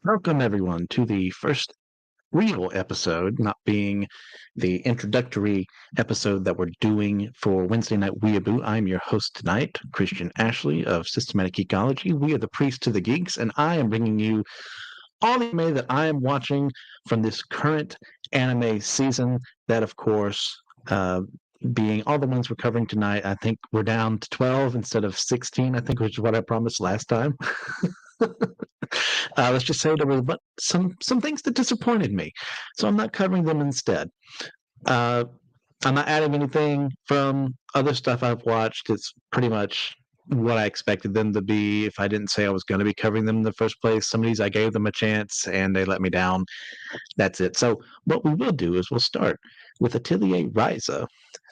Welcome, everyone, to the first real episode, not being the introductory episode that we're doing for Wednesday Night Weaboo. I'm your host tonight, Christian Ashley of Systematic Geekology. We are the Priest to the Geeks, and I am bringing you all the anime that I am watching from this current anime season. That, of course, being all the ones we're covering tonight. I think we're down to 12 instead of 16, I think, which is what I promised last time. Let's just say there were some things that disappointed me, so I'm not covering them instead. Uh, I'm not adding anything from other stuff I've watched. It's pretty much what I expected them to be. If I didn't say I was going to be covering them in the first place, some of these I gave them a chance and they let me down. That's it. So what we will do is we'll start with Atelier Ryza,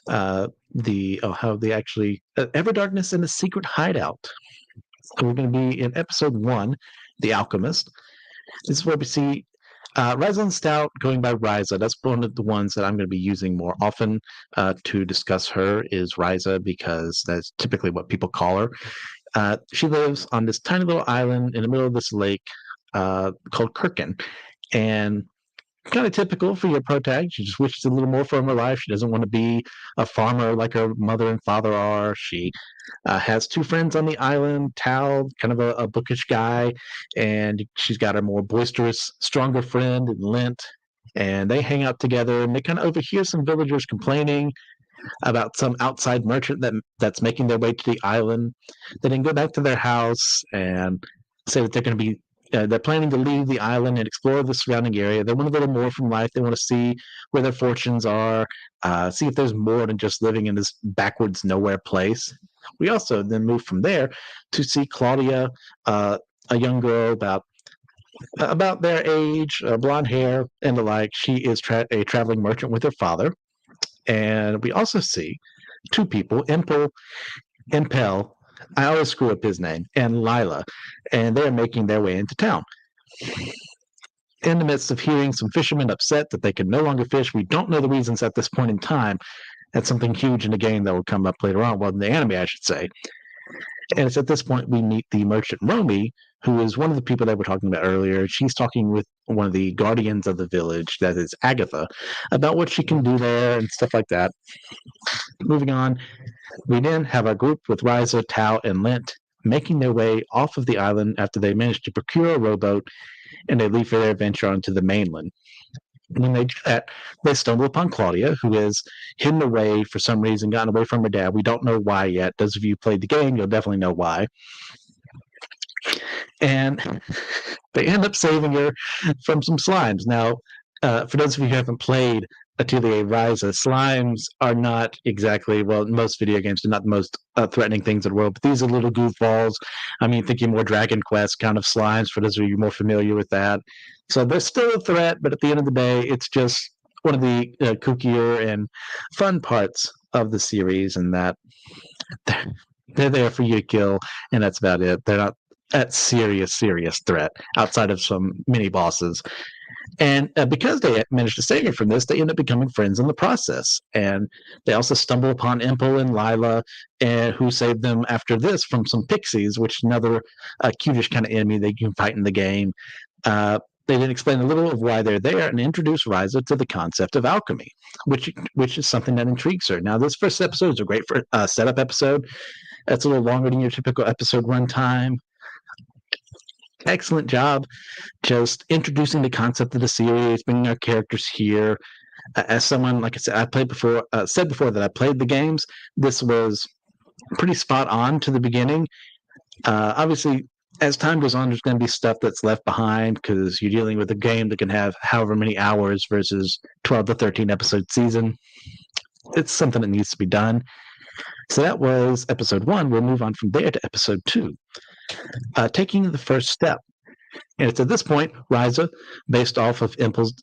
how they actually Ever Darkness in the Secret Hideout. So we're going to be in episode 1, The Alchemist. This is where we see Ryza Stout going by Ryza. That's one of the ones that I'm going to be using more often to discuss her is Ryza because that's typically what people call her. She lives on this tiny little island in the middle of this lake called Kirkin. And kind of typical for your protag. She just wishes a little more from her life. She doesn't want to be a farmer like her mother and father are. She has two friends on the island, Tal, kind of a bookish guy, and she's got her more boisterous, stronger friend, Lint. And they hang out together, and they kind of overhear some villagers complaining about some outside merchant that's making their way to the island. They then go back to their house and say that they're planning to leave the island and explore the surrounding area. They want a little more from life. They want to see where their fortunes are, see if there's more than just living in this backwards nowhere place. We also then move from there to see Claudia, a young girl about their age, blonde hair and the like. She is a traveling merchant with her father. And we also see two people, Impel, I always screw up his name, and Lila, and they're making their way into town. In the midst of hearing some fishermen upset that they can no longer fish, we don't know the reasons at this point in time. That's something huge in the game that will come up later on, well, in the anime, I should say. And it's at this point we meet the merchant Romy, who is one of the people that we're talking about earlier. She's talking with one of the guardians of the village, that is Agatha, about what she can do there and stuff like that. Moving on, we then have our group with Ryza, Tao, and Lint making their way off of the island after they manage to procure a rowboat and they leave for their adventure onto the mainland. When they do that, they stumble upon Claudia, who is hidden away for some reason, gotten away from her dad. We don't know why yet. Those of you who played the game, you'll definitely know why. And they end up saving her from some slimes. Now, for those of you who haven't played Atelier Ryza, slimes are not exactly, well, most video games are not the most threatening things in the world, but these are little goofballs. I mean, thinking more Dragon Quest kind of slimes, for those of you more familiar with that. So they're still a threat, but at the end of the day, it's just one of the kookier and fun parts of the series, and that they're there for you to kill, and that's about it. They're not that serious threat outside of some mini bosses. And because they managed to save her from this, they end up becoming friends in the process. And they also stumble upon Impel and Lila, who saved them after this from some pixies, which is another cutish kind of enemy they can fight in the game. They then explain a little of why they're there and introduce Ryza to the concept of alchemy, which is something that intrigues her. Now, this first episode is a great setup episode. It's a little longer than your typical episode runtime. Excellent job just introducing the concept of the series, bringing our characters here. As someone, like I said, said before that I played the games, this was pretty spot on to the beginning. Obviously, as time goes on, there's going to be stuff that's left behind because you're dealing with a game that can have however many hours versus 12 to 13 episode season. It's something that needs to be done. So that was episode 1. We'll move on from there to episode 2. Taking the first step. And it's at this point, Ryza, based off of Impel's,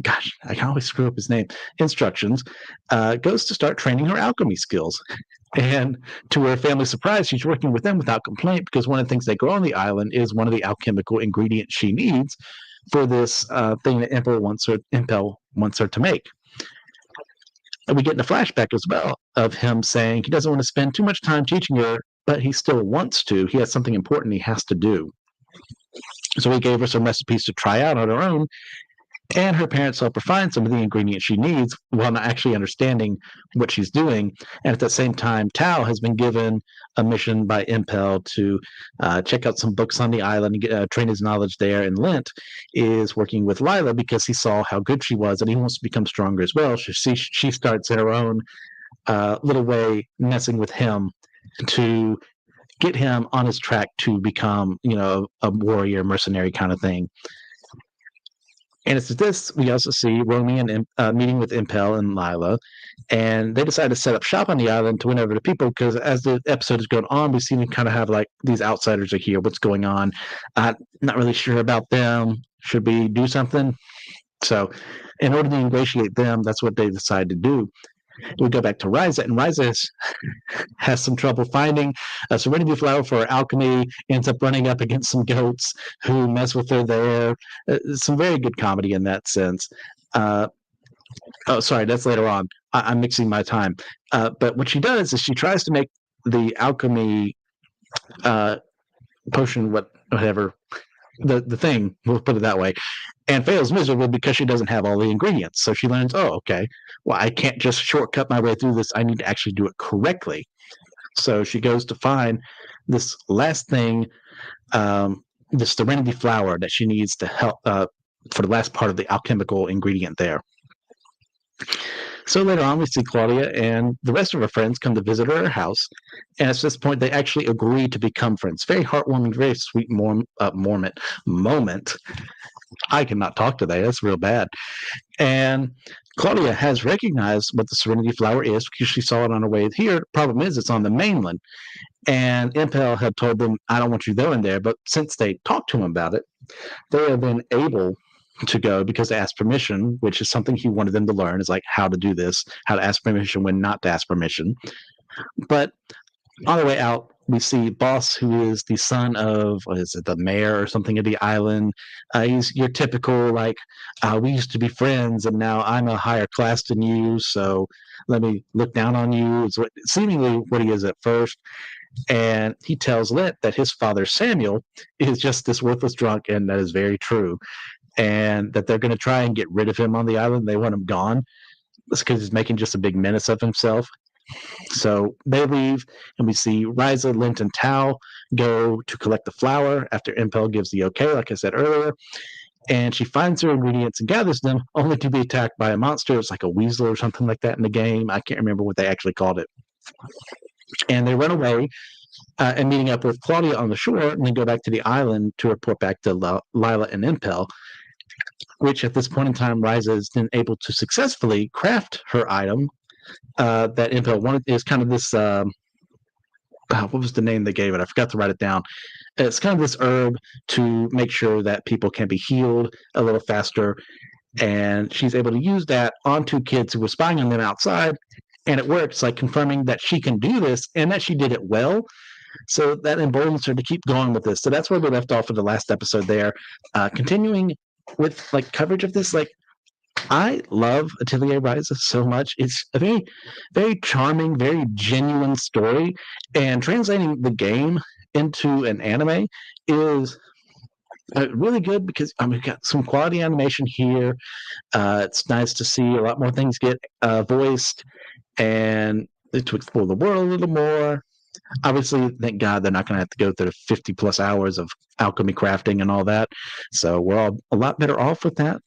gosh, I can always screw up his name, instructions, goes to start training her alchemy skills. And to her family's surprise, she's working with them without complaint because one of the things they grow on the island is one of the alchemical ingredients she needs for this thing that Impel wants her to make. And we get in a flashback as well of him saying he doesn't want to spend too much time teaching her, but he still wants to. He has something important he has to do. So he gave her some recipes to try out on her own, and her parents help her find some of the ingredients she needs while not actually understanding what she's doing. And at the same time, Tao has been given a mission by Impel to check out some books on the island and train his knowledge there. And Lint is working with Lila because he saw how good she was and he wants to become stronger as well. She starts in her own little way messing with him to get him on his track to become, a warrior, mercenary kind of thing. And it's this we also see Romy and meeting with Impel and Lila, and they decide to set up shop on the island to win over the people because as the episode is going on, we seem to kind of have like these outsiders are here. What's going on? Not really sure about them. Should we do something? So, in order to ingratiate them, that's what they decide to do. We go back to Ryza, and Ryza has some trouble finding a serenity flower for her alchemy, ends up running up against some goats who mess with her there. Some very good comedy in that sense. Oh, sorry, that's later on. I'm mixing my time. But what she does is she tries to make the alchemy potion, whatever, the thing, we'll put it that way, and fails miserably because she doesn't have all the ingredients. So she learns, oh, okay, well, I can't just shortcut my way through this. I need to actually do it correctly. So she goes to find this last thing, this serenity flower that she needs to help for the last part of the alchemical ingredient there. So later on, we see Claudia and the rest of her friends come to visit her at her house. And at this point, they actually agree to become friends. Very heartwarming, very sweet moment. I cannot talk today. That's real bad. And Claudia has recognized what the Serenity Flower is because she saw it on her way here. The problem is it's on the mainland. And Impel had told them, I don't want you going there. But since they talked to him about it, they have been able to go because they asked permission, which is something he wanted them to learn, is like how to do this, how to ask permission when not to ask permission. But on the way out, we see Boss, who is the son of, what is it, the mayor or something of the island. He's your typical, like, we used to be friends and now I'm a higher class than you, so let me look down on you. It's seemingly what he is at first. And he tells Lint that his father, Samuel, is just this worthless drunk, and that is very true. And that they're going to try and get rid of him on the island. They want him gone. That's because he's making just a big menace of himself. So they leave, and we see Ryza, Lint, and Tao go to collect the flower after Impel gives the okay, like I said earlier. And she finds her ingredients and gathers them, only to be attacked by a monster. It's like a weasel or something like that in the game. I can't remember what they actually called it. And they run away and meeting up with Claudia on the shore, and then go back to the island to report back to Lila and Impel, which at this point in time, Ryza has been able to successfully craft her item that Impel wanted. Is kind of this, what was the name they gave it? I forgot to write it down. It's kind of this herb to make sure that people can be healed a little faster. And she's able to use that on two kids who were spying on them outside. And it works, like confirming that she can do this and that she did it well. So that emboldens her to keep going with this. So that's where we left off with the last episode there. Continuing with like coverage of this, like I love Atelier Ryza so much. It's a very, very charming, very genuine story. And translating the game into an anime is really good because we've got some quality animation here. It's nice to see a lot more things get voiced and to explore the world a little more. Obviously, thank God they're not going to have to go through 50 plus hours of alchemy crafting and all that. So we're all a lot better off with that.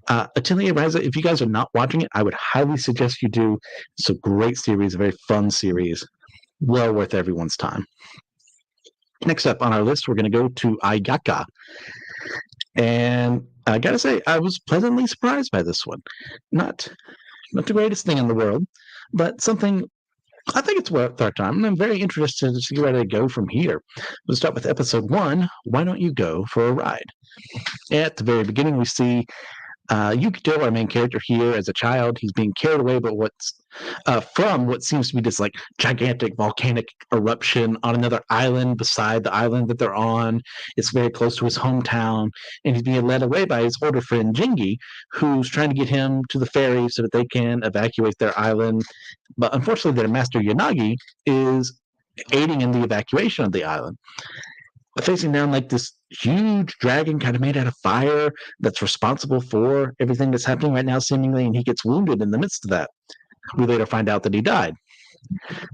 Atelier Ryza, if you guys are not watching it, I would highly suggest you do. It's a great series, a very fun series. Well worth everyone's time. Next up on our list, we're going to go to Ayaka. And I got to say, I was pleasantly surprised by this one. Not the greatest thing in the world, but something I think it's worth our time. And I'm very interested to see where they go from here. We'll start with episode 1. Why don't you go for a ride? At the very beginning, we see Yukito, our main character here, as a child. He's being carried away by from what seems to be this like gigantic volcanic eruption on another island beside the island that they're on. It's very close to his hometown, and he's being led away by his older friend Jingi, who's trying to get him to the ferry so that they can evacuate their island. But unfortunately, their master Yanagi is aiding in the evacuation of the island. facing down like this huge dragon kind of made out of fire that's responsible for everything that's happening right now, seemingly, and he gets wounded in the midst of that. We later find out that he died.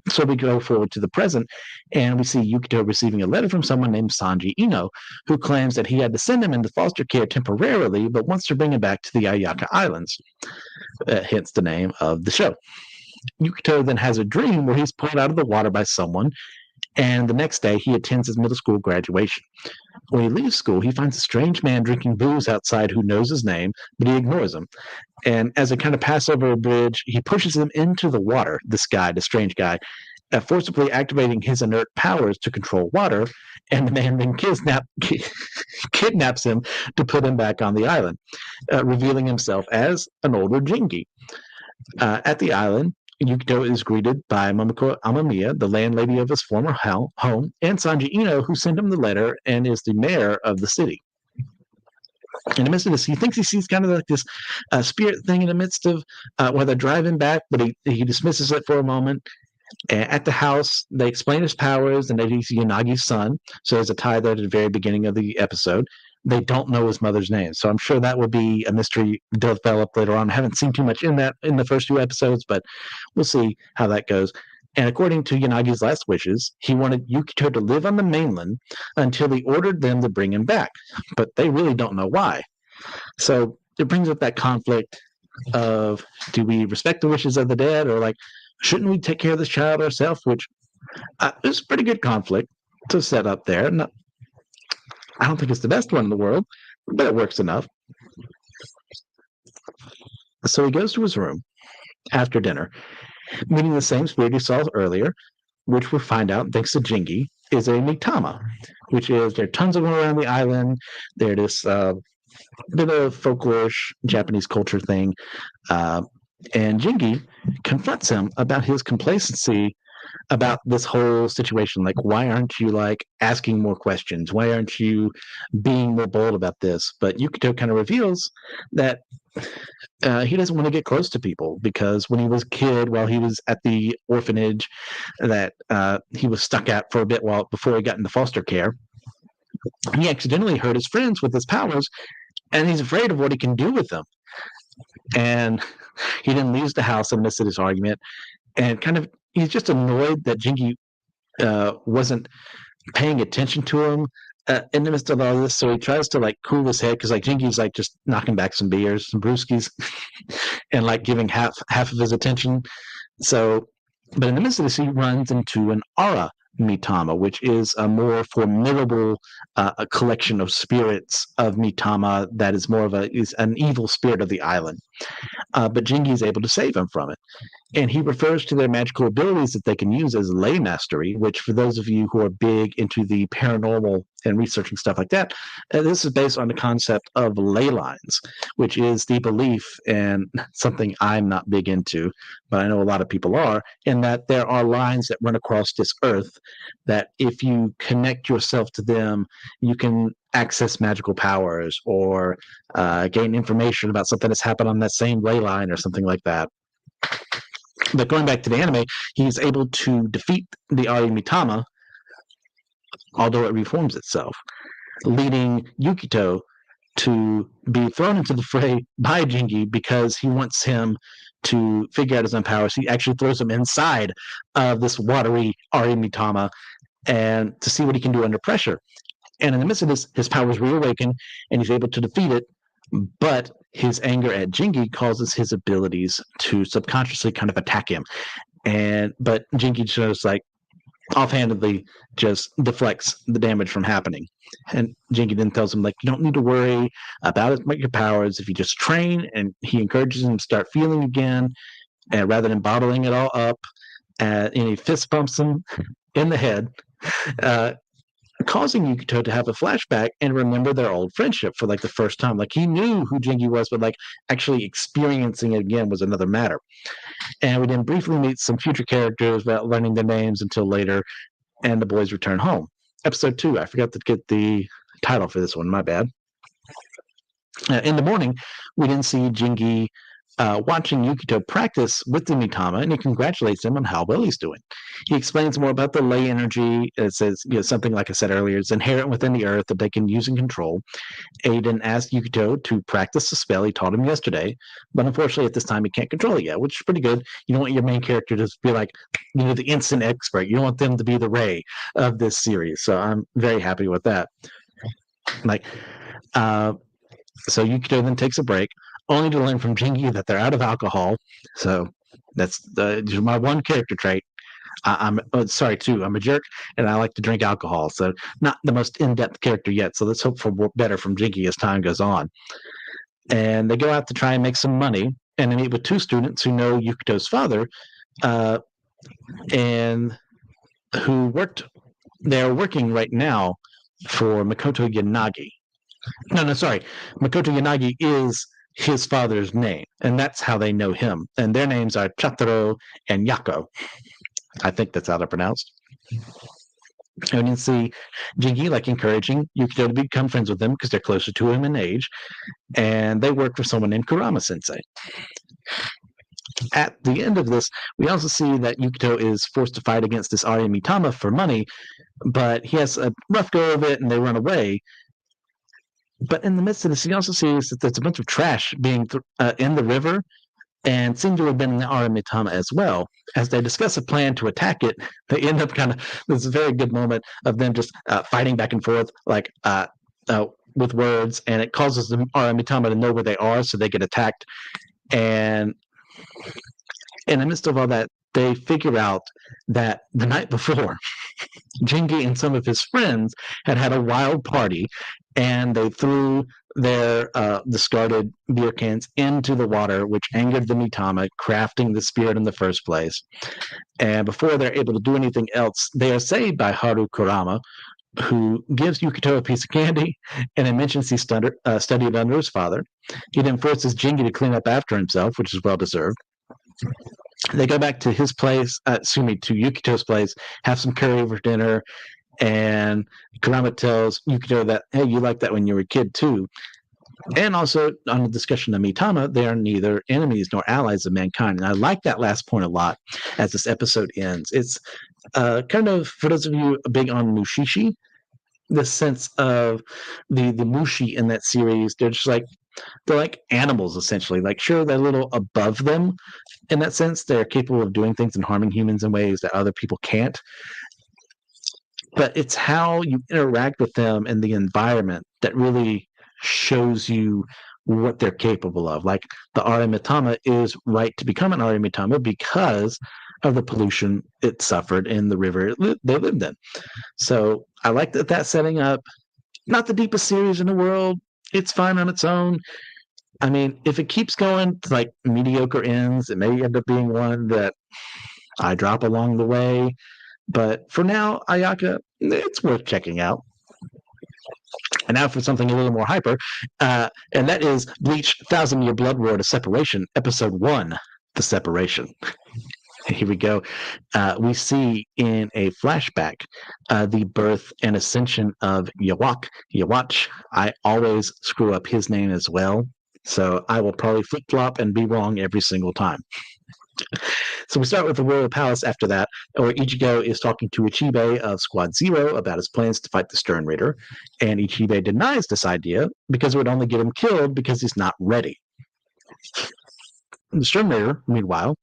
So we go forward to the present, and we see Yukito receiving a letter from someone named Sanji Ino, who claims that he had to send him into foster care temporarily, but wants to bring him back to the Ayaka Islands, hence the name of the show. Yukito then has a dream where he's pulled out of the water by someone, and the next day he attends his middle school graduation. When he leaves school, he finds a strange man drinking booze outside who knows his name, but he ignores him. And as they kind of pass over a bridge, he pushes him into the water, this guy, the strange guy, forcibly activating his inert powers to control water, and the man then kidnaps him to put him back on the island, revealing himself as an older Jingi. At the island, Yukito is greeted by Momoko Amamiya, the landlady of his former home, and Sanji Ino, who sent him the letter and is the mayor of the city. In the midst of this, he thinks he sees kind of like this spirit thing in the midst of where they're driving back, but he dismisses it for a moment. At the house, they explain his powers and that he's Yanagi's son. So there's a tie there to the very beginning of the episode. They don't know his mother's name. So I'm sure that would be a mystery developed later on. I haven't seen too much in that in the first few episodes, but we'll see how that goes. And according to Yanagi's last wishes, he wanted Yukito to live on the mainland until he ordered them to bring him back. But they really don't know why. So it brings up that conflict of, do we respect the wishes of the dead, or like, shouldn't we take care of this child ourselves? Which is a pretty good conflict to set up there. I don't think it's the best one in the world, but it works enough. So he goes to his room after dinner, meeting the same spirit he saw earlier, which we'll find out, thanks to Jingi, is a Mitama, which is, there are tons of them around the island. They're this bit of folklorish Japanese culture thing. And Jingi confronts him about his complacency about this whole situation. Like, why aren't you like asking more questions? Why aren't you being more bold about this? But Yukito kind of reveals that he doesn't want to get close to people, because when he was a kid, while he was at the orphanage that he was stuck at for a bit before he got into foster care, he accidentally hurt his friends with his powers, and he's afraid of what he can do with them. And he then leaves the house in the midst of this argument, and kind of he's just annoyed that Jingi wasn't paying attention to him in the midst of all this. So he tries to like cool his head, because like Jingi's like just knocking back some beers, some brewskis, and like giving half of his attention. So, but in the midst of this, he runs into an Aura Mitama, which is a more formidable a collection of spirits of Mitama that is more of is an evil spirit of the island. But Jingi is able to save him from it. And he refers to their magical abilities that they can use as ley mastery, which for those of you who are big into the paranormal and researching stuff like that, this is based on the concept of ley lines, which is the belief, and something I'm not big into, but I know a lot of people are, in that there are lines that run across this earth that if you connect yourself to them, you can access magical powers or gain information about something that's happened on that same ley line or something like that. But going back to the anime, he's able to defeat the Ari Mitama, although it reforms itself, leading Yukito to be thrown into the fray by Jingi because he wants him to figure out his own powers. He actually throws him inside of this watery Ari Mitama and to see what he can do under pressure. And in the midst of this, his powers reawaken and he's able to defeat it. But his anger at Jingi causes his abilities to subconsciously kind of attack him. But Jingi just like offhandedly just deflects the damage from happening. And Jingi then tells him, like, you don't need to worry about your powers if you just train. And he encourages him to start feeling again, and rather than bottling it all up. And he fist bumps him in the head, causing Yukito to have a flashback and remember their old friendship for like the first time. Like, he knew who Jingi was, but like actually experiencing it again was another matter. And we then briefly meet some future characters without learning their names until later, and the boys return home. Episode 2, I forgot to get the title for this one, my bad. In the morning, we didn't see Jingi watching Yukito practice with the Mitama, and he congratulates him on how well he's doing. He explains more about the ley energy. It says, something like I said earlier, it's inherent within the earth that they can use and control. Aiden asked Yukito to practice the spell he taught him yesterday, but unfortunately at this time he can't control it yet, which is pretty good. You don't want your main character to be like, the instant expert. You don't want them to be the Rey of this series. So I'm very happy with that. Like, so Yukito then takes a break, only to learn from Jingi that they're out of alcohol. So that's my one character trait. I'm sorry too. I'm a jerk, and I like to drink alcohol. So not the most in-depth character yet. So let's hope for better from Jinky as time goes on. And they go out to try and make some money, and they meet with two students who know Yukito's father, and who worked. They're working right now for Makoto Yanagi. No, sorry. Makoto Yanagi is his father's name, and that's how they know him. And their names are Chataro and Yako. I think that's how they're pronounced. And you see Jingi encouraging Yukito to become friends with them because they're closer to him in age, and they work for someone named Kurama Sensei. At the end of this, we also see that Yukito is forced to fight against this Arya Mitama for money, but he has a rough go of it, and they run away. But in the midst of this, he also sees that there's a bunch of trash being in the river, and seem to have been in the Arya Mitama as well. As they discuss a plan to attack it, they end up this very good moment of them just fighting back and forth, with words, and it causes the Arya Mitama to know where they are, so they get attacked. And in the midst of all that, they figure out that the night before, Jingi and some of his friends had a wild party, and they threw their discarded beer cans into the water, which angered the Mitama, crafting the spirit in the first place. And before they're able to do anything else, they are saved by Haru Kurama, who gives Yukito a piece of candy, and it mentions he studied under his father. He then forces Jingi to clean up after himself, which is well-deserved. They go back to his place, to Yukito's place, have some curry for dinner, and Kurama tells Yukito that, hey, you liked that when you were a kid too. And also, on the discussion of Mitama, they are neither enemies nor allies of mankind. And I like that last point a lot as this episode ends. It's kind of, for those of you big on Mushishi, the sense of the Mushi in that series, they're like animals, essentially. Sure, they're a little above them in that sense. They're capable of doing things and harming humans in ways that other people can't. But it's how you interact with them in the environment that really shows you what they're capable of. Like the Arya Mitama is right to become an Arya Mitama because of the pollution it suffered in the river they lived in. So I like that setting up. Not the deepest series in the world. It's fine on its own. I mean, if it keeps going to mediocre ends, it may end up being one that I drop along the way. But for now, Ayaka, it's worth checking out. And now for something a little more hyper, and that is Bleach 1,000-Year Blood War to Separation, Episode 1, The Separation. Here we go. We see in a flashback the birth and ascension of Yawach. I always screw up his name as well, so I will probably flip-flop and be wrong every single time. So we start with the Royal Palace after that, where Ichigo is talking to Ichibe of Squad Zero about his plans to fight the Stern Raider, and Ichibe denies this idea because it would only get him killed because he's not ready. The Stern Raider, meanwhile,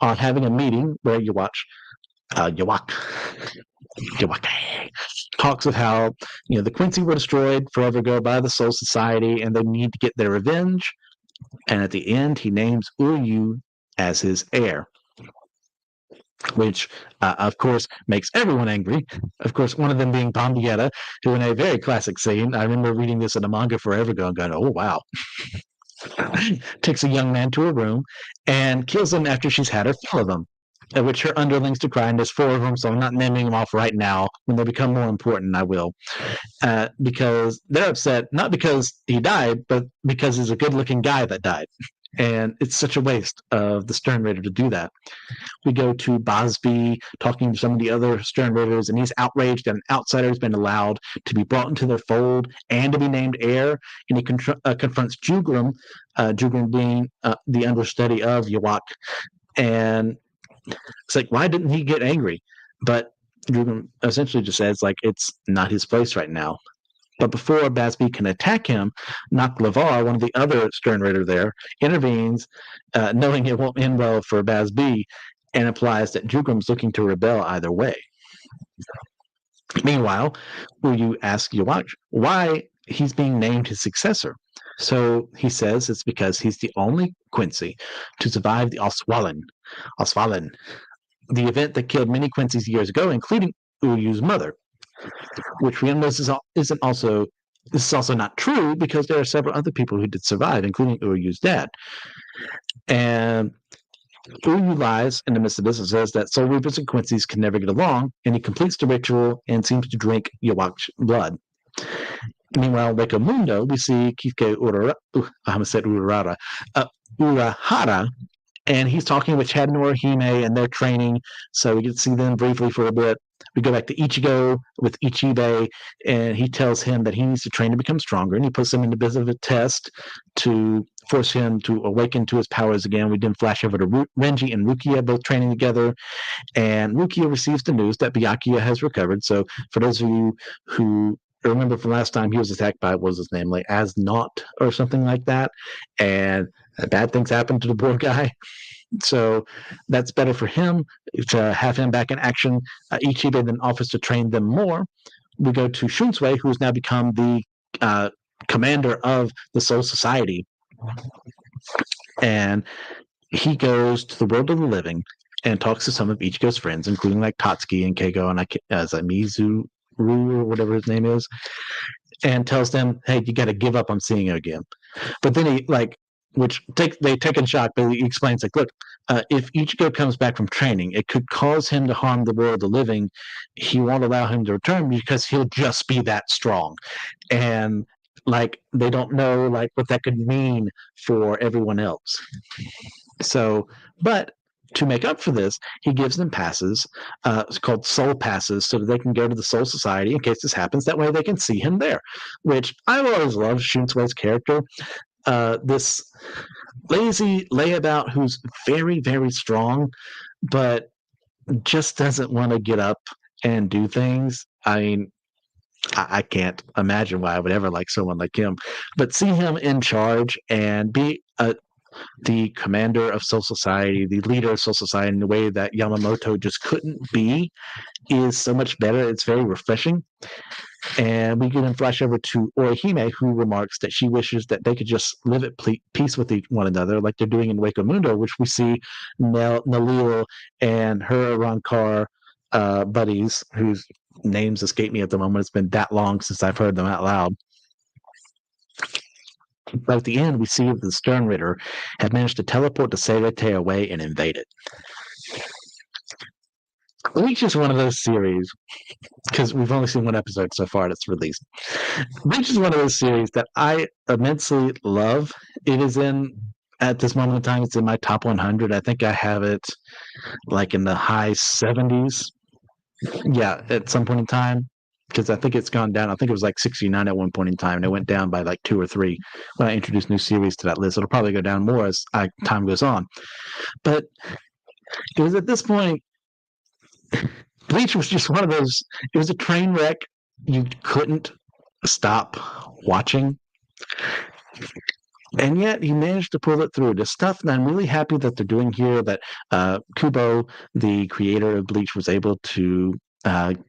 are having a meeting where Yawach talks of how the Quincy were destroyed forever ago by the Soul Society, and they need to get their revenge. And at the end, he names Uryu as his heir, which, of course, makes everyone angry. Of course, one of them being Bombietta, who in a very classic scene, I remember reading this in a manga forever ago and going, oh, wow. Takes a young man to a room and kills him after she's had her fill of them, at which her underlings decry, and there's 4 of them, so I'm not naming them off right now. When they become more important, I will. Because they're upset, not because he died, but because he's a good-looking guy that died. And it's such a waste of the Stern Raider to do that. We go to Bosby talking to some of the other Stern Raiders, and he's outraged that an outsider has been allowed to be brought into their fold and to be named heir. And he confronts Juglam, Juglam being the understudy of Yawak. And it's like, why didn't he get angry? But Juglam essentially just says, like, it's not his place right now. But before Basby can attack him, Naklavar, one of the other Stern Raider there, intervenes, knowing it won't end well for Basby, and implies that Jugram's looking to rebel either way. Meanwhile, you ask Yawak why he's being named his successor. So he says it's because he's the only Quincy to survive the Oswalin, the event that killed many Quincy's years ago, including Uyu's mother, which we know this is also not true because there are several other people who did survive, including Uyu's dad. And Uyu lies in the midst of this and says that Soul Reapers and Quincy's can never get along, and he completes the ritual and seems to drink Yawak's blood. Meanwhile, Weko Mundo, we see Kike Urahara, and he's talking with Chad and Orihime, and they're training, so we get to see them briefly for a bit. We go back to Ichigo with Ichibe, and he tells him that he needs to train to become stronger, and he puts him in a bit of a test to force him to awaken to his powers again. We then flash over to Renji and Rukia, both training together, and Rukia receives the news that Byakuya has recovered. So for those of you who remember from last time, he was attacked by, what was his name, like Asnot or something like that, and bad things happened to the poor guy. So that's better for him to have him back in action. Ichibe then offers to train them more. We go to Shunsui, who's now become the commander of the Soul Society. And he goes to the world of the living and talks to some of Ichigo's friends, including like Tatsuki and Keiko and Mizu or whatever his name is, and tells them, hey, you got to give up on seeing her again. But then he, like, they take in shock, but he explains, like, look, if Ichigo comes back from training, it could cause him to harm the world of the living. He won't allow him to return because he'll just be that strong. And like, they don't know like what that could mean for everyone else. So, but to make up for this, he gives them passes. It's called soul passes, so that they can go to the Soul Society in case this happens. That way they can see him there, which I've always loved Shunsui's character. This lazy layabout who's very, very strong, but just doesn't want to get up and do things. I mean, I can't imagine why I would ever like someone like him. But see him in charge and be the commander of Soul Society, the leader of Soul Society in the way that Yamamoto just couldn't be is so much better. It's very refreshing. And we can then flash over to Orihime, who remarks that she wishes that they could just live at peace with one another, like they're doing in Weko Mundo, which we see Nalil and her Rancor buddies, whose names escape me at the moment. It's been that long since I've heard them out loud. But at the end, we see the Stern Raider had managed to teleport the Seirete away and invade it. Bleach is one of those series, because we've only seen one episode so far that's released. Bleach is one of those series that I immensely love. It is at this moment in time, it's in my top 100. I think I have it like in the high 70s. Yeah, at some point in time, because I think it's gone down. I think it was like 69 at one point in time, and it went down by like 2 or 3 when I introduced new series to that list. It'll probably go down more as time goes on. But it was at this point, Bleach was just one of those, it was a train wreck you couldn't stop watching. And yet he managed to pull it through. The stuff that I'm really happy that they're doing here, that Kubo, the creator of Bleach, was able to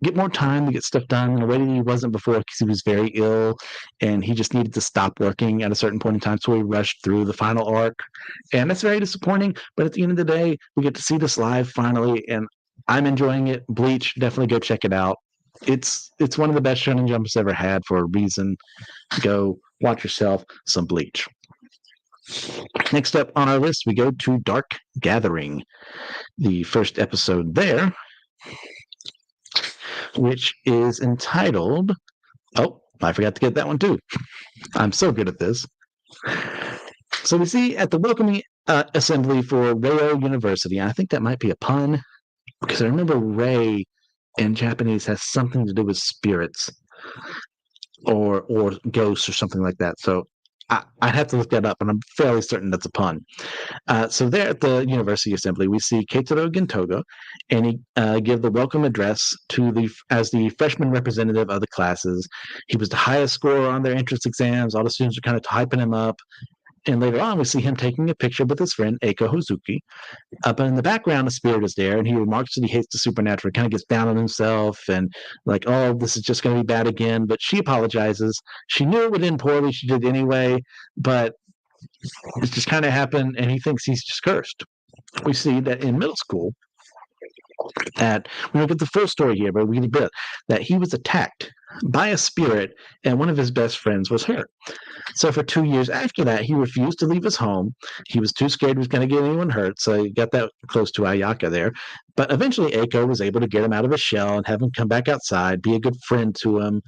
get more time to get stuff done in a way that he wasn't before, because he was very ill and he just needed to stop working at a certain point in time, so he rushed through the final arc. And that's very disappointing, but at the end of the day, we get to see this live finally, and I'm enjoying it. Bleach, definitely go check it out. It's one of the best Shonen Jump has ever had for a reason. Go watch yourself some Bleach. Next up on our list, we go to Dark Gathering, the first episode there, which is entitled, oh, I forgot to get that one too. I'm so good at this. So we see at the welcoming assembly for Rayo University. I think that might be a pun because I remember Ray in Japanese has something to do with spirits or ghosts or something like that. So I'd have to look that up, and I'm fairly certain that's a pun. So there at the University Assembly, we see Keitaro Gintoga, and he give the welcome address to as the freshman representative of the classes. He was the highest scorer on their entrance exams. All the students are kind of hyping him up. And later on, we see him taking a picture with his friend Eiko Hozuki. But in the background, a spirit is there, and he remarks that he hates the supernatural. He kind of gets down on himself and like, oh, this is just going to be bad again. But she apologizes. She knew it would end poorly. She did anyway, but it just kind of happened, and he thinks he's just cursed. We see that in middle school, that we don't get the full story here, but we get a bit that he was attacked by a spirit, and one of his best friends was hurt. So for 2 years after that, he refused to leave his home. He was too scared he was going to get anyone hurt, so he got that close to Ayaka there. But eventually, Eiko was able to get him out of his shell and have him come back outside, be a good friend to him,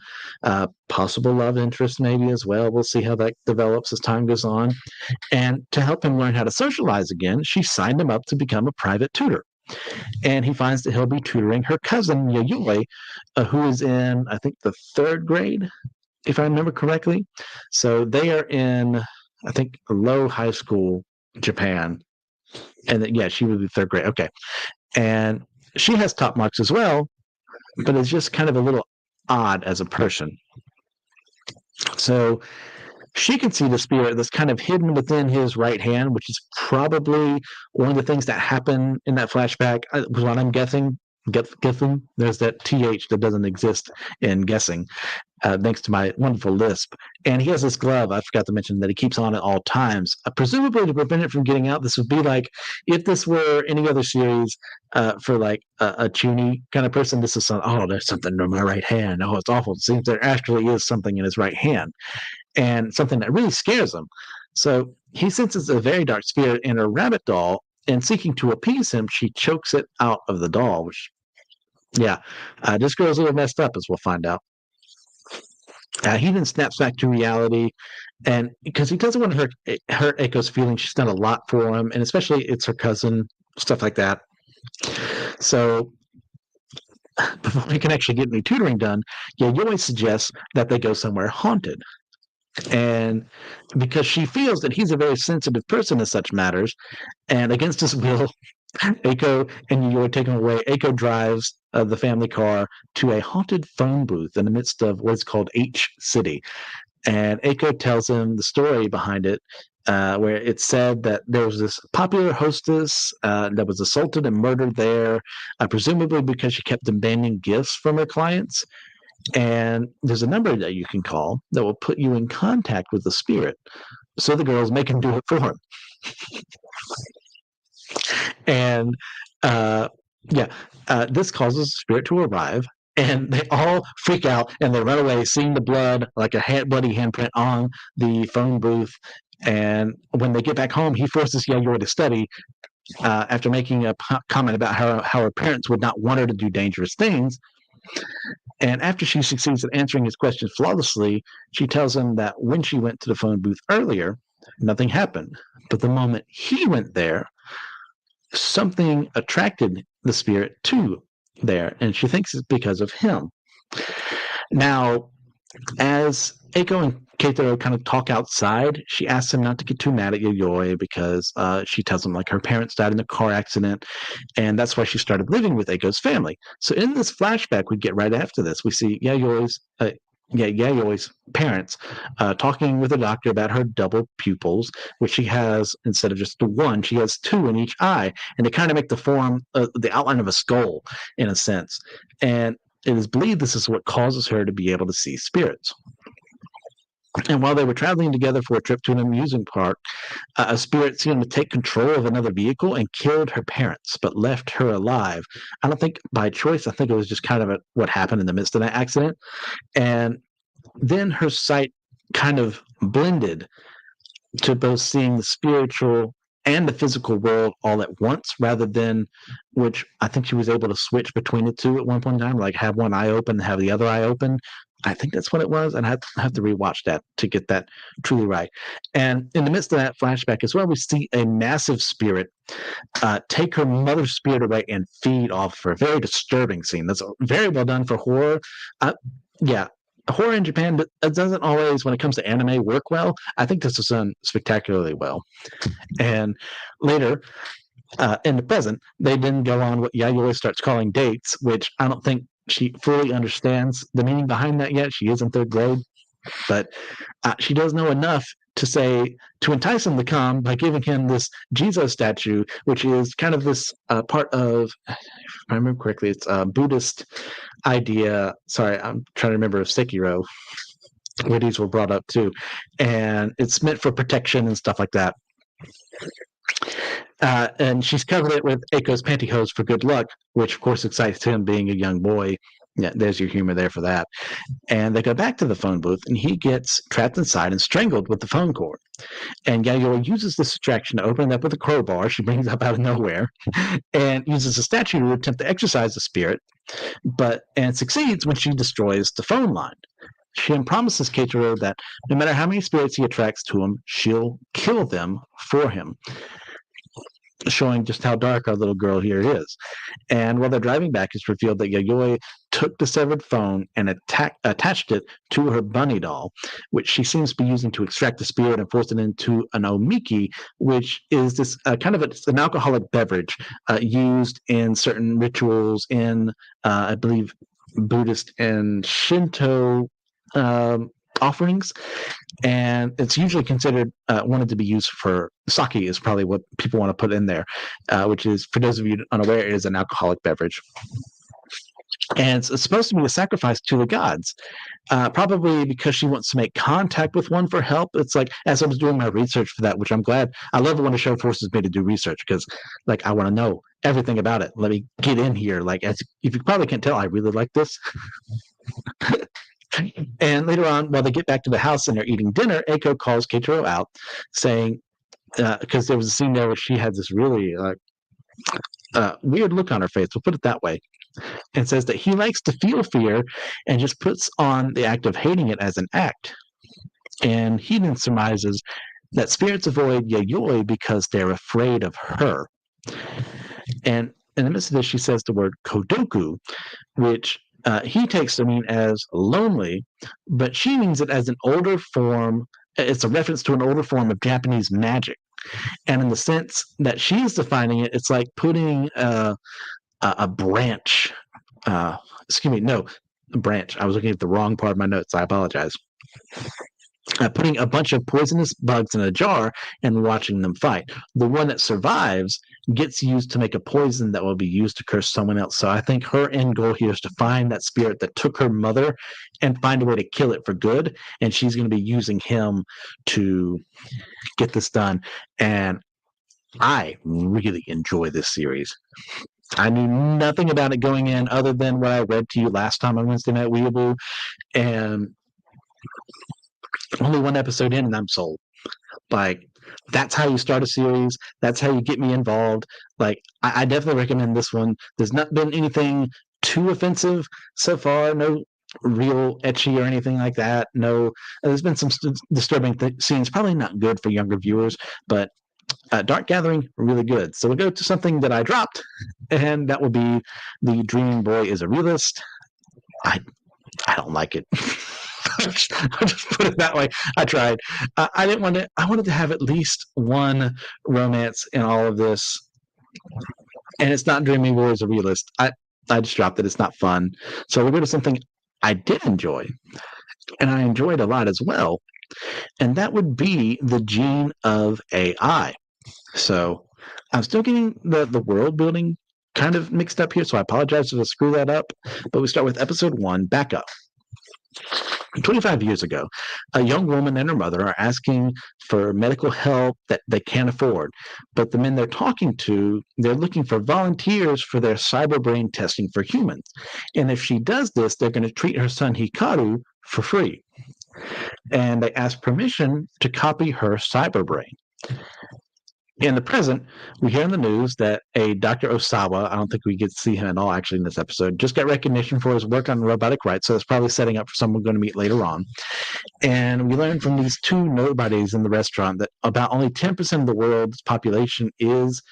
possible love interest maybe as well. We'll see how that develops as time goes on. And to help him learn how to socialize again, she signed him up to become a private tutor. And he finds that he'll be tutoring her cousin, Yayoi, who is in, I think, the 3rd grade, if I remember correctly. So they are in, I think, low high school, Japan. And then, yeah, she would be 3rd grade. Okay. And she has top marks as well, but is just kind of a little odd as a person. So she can see the spirit that's kind of hidden within his right hand, which is probably one of the things that happen in that flashback. Was what I'm guessing. Guessing. There's that TH that doesn't exist in guessing, thanks to my wonderful lisp. And he has this glove, I forgot to mention, that he keeps on at all times, presumably to prevent it from getting out. This would be like if this were any other series for like a Chuny kind of person. This is some, oh, there's something in my right hand. Oh, it's awful. It seems there actually is something in his right hand, and something that really scares him. So he senses a very dark spirit in a rabbit doll, and seeking to appease him, she chokes it out of the doll, which, yeah, this girl's a little messed up, as we'll find out. He then snaps back to reality, and because he doesn't want to hurt Eiko's feelings, she's done a lot for him, and especially it's her cousin, stuff like that. So before he can actually get any tutoring done, Yayoi suggests that they go somewhere haunted. And because she feels that he's a very sensitive person in such matters, and against his will, Eiko and Yayoi take him away. Eiko drives the family car to a haunted phone booth in the midst of what is called H City. And Eiko tells him the story behind it, where it said that there was this popular hostess that was assaulted and murdered there, presumably because she kept demanding gifts from her clients. And there's a number that you can call that will put you in contact with the spirit. So the girls make him do it for him. And this causes the spirit to arrive, and they all freak out and they run away, seeing the blood, like a bloody handprint on the phone booth. And when they get back home, he forces Yayoi to study after making a comment about how her parents would not want her to do dangerous things. And after she succeeds at answering his questions flawlessly, she tells him that when she went to the phone booth earlier, nothing happened. But the moment he went there, something attracted the spirit to there, and she thinks it's because of him. Now, as Eiko and Keitaro kind of talk outside, she asks him not to get too mad at Yayoi because she tells him like her parents died in a car accident, and that's why she started living with Eiko's family. So in this flashback we get right after this, we see Yayoi's parents talking with a doctor about her double pupils, which she has, instead of just the one, she has 2 in each eye, and they kind of make the outline of a skull in a sense. And it is believed this is what causes her to be able to see spirits. And while they were traveling together for a trip to an amusement park, a spirit seemed to take control of another vehicle and killed her parents, but left her alive. I don't think by choice. I think it was just kind of what happened in the midst of that accident. And then her sight kind of blended to both seeing the spiritual and the physical world all at once, rather than, which I think she was able to switch between the two at one point in time, like have one eye open and have the other eye open. I think that's what it was, and I have to rewatch that to get that truly right. And in the midst of that flashback as well, we see a massive spirit take her mother's spirit away and feed off her. Very disturbing scene. That's very well done for horror. Yeah, horror in Japan, but it doesn't always, when it comes to anime, work well. I think this was done spectacularly well. And later, in the present, they then go on what Yayoi starts calling dates, which I don't think she fully understands the meaning behind that yet. She is in third grade, but she does know enough to entice him to come by giving him this Jesus statue, which is kind of this part of, if I remember correctly, it's a Buddhist idea. Sorry, I'm trying to remember Sekiro, where these were brought up too, and it's meant for protection and stuff like that. And she's covered it with Aiko's pantyhose for good luck, which of course excites him, being a young boy. Yeah, there's your humor there for that. And they go back to the phone booth, and he gets trapped inside and strangled with the phone cord. And Yayoi uses this distraction to open it up with a crowbar she brings up out of nowhere, and uses a statue to attempt to exorcise the spirit, and succeeds when she destroys the phone line. She then promises Keitaro that no matter how many spirits he attracts to him, she'll kill them for him, showing just how dark our little girl here is. And while they're driving back, it's revealed that Yayoi took the severed phone and attached it to her bunny doll, which she seems to be using to extract the spirit and force it into an omiki, which is this it's an alcoholic beverage used in certain rituals in, I believe, Buddhist and Shinto offerings, and it's usually considered wanted to be used for sake, is probably what people want to put in there, which is, for those of you unaware, is an alcoholic beverage. And it's supposed to be a sacrifice to the gods, probably because she wants to make contact with one for help. It's like, as I was doing my research for that, which I'm glad, I love it when a show forces me to do research, because like I want to know everything about it. Let me get in here. Like, as if you probably can't tell, I really like this. And later on, while they get back to the house and they're eating dinner, Eiko calls Keitaro out, saying, because there was a scene there where she had this really weird look on her face, we'll put it that way, and says that he likes to feel fear and just puts on the act of hating it as an act. And he then surmises that spirits avoid Yayoi because they're afraid of her. And in the midst of this, she says the word kodoku, which he takes to mean as lonely, but she means it as an older form. It's a reference to an older form of Japanese magic. And in the sense that she's defining it, it's like putting a branch. A branch. I was looking at the wrong part of my notes. I apologize. Putting a bunch of poisonous bugs in a jar and watching them fight. The one that survives gets used to make a poison that will be used to curse someone else. So I think her end goal here is to find that spirit that took her mother and find a way to kill it for good. And she's going to be using him to get this done. And I really enjoy this series. I knew nothing about it going in other than what I read to you last time on Wednesday Night Weaboo. And only one episode in and I'm sold. Like, that's how you start a series. That's how you get me involved. Like, I definitely recommend this one. There's not been anything too offensive so far. No real ecchi or anything like that. No, there's been some disturbing scenes. Probably not good for younger viewers, but Dark Gathering, really good. So we'll go to something that I dropped, and that will be The Dreaming Boy is a Realist. I don't like it. I'll just put it that way. I tried. I didn't want to. I wanted to have at least one romance in all of this, and it's not Dreaming Boy is a Realist. I just dropped it. It's not fun. So we'll go to something I did enjoy, and I enjoyed a lot as well, and that would be The Gene of AI. So I'm still getting the world building kind of mixed up here, so I apologize if I screw that up. But we start with episode 1, Backup. 25 years ago, a young woman and her mother are asking for medical help that they can't afford. But the men they're talking to, they're looking for volunteers for their cyber brain testing for humans. And if she does this, they're going to treat her son Hikaru for free. And they ask permission to copy her cyber brain. In the present, we hear in the news that a Dr. Osawa, I don't think we get to see him at all actually in this episode, just got recognition for his work on robotic rights. So it's probably setting up for someone we're going to meet later on. And we learn from these two nobodies in the restaurant that about only 10% of the world's population is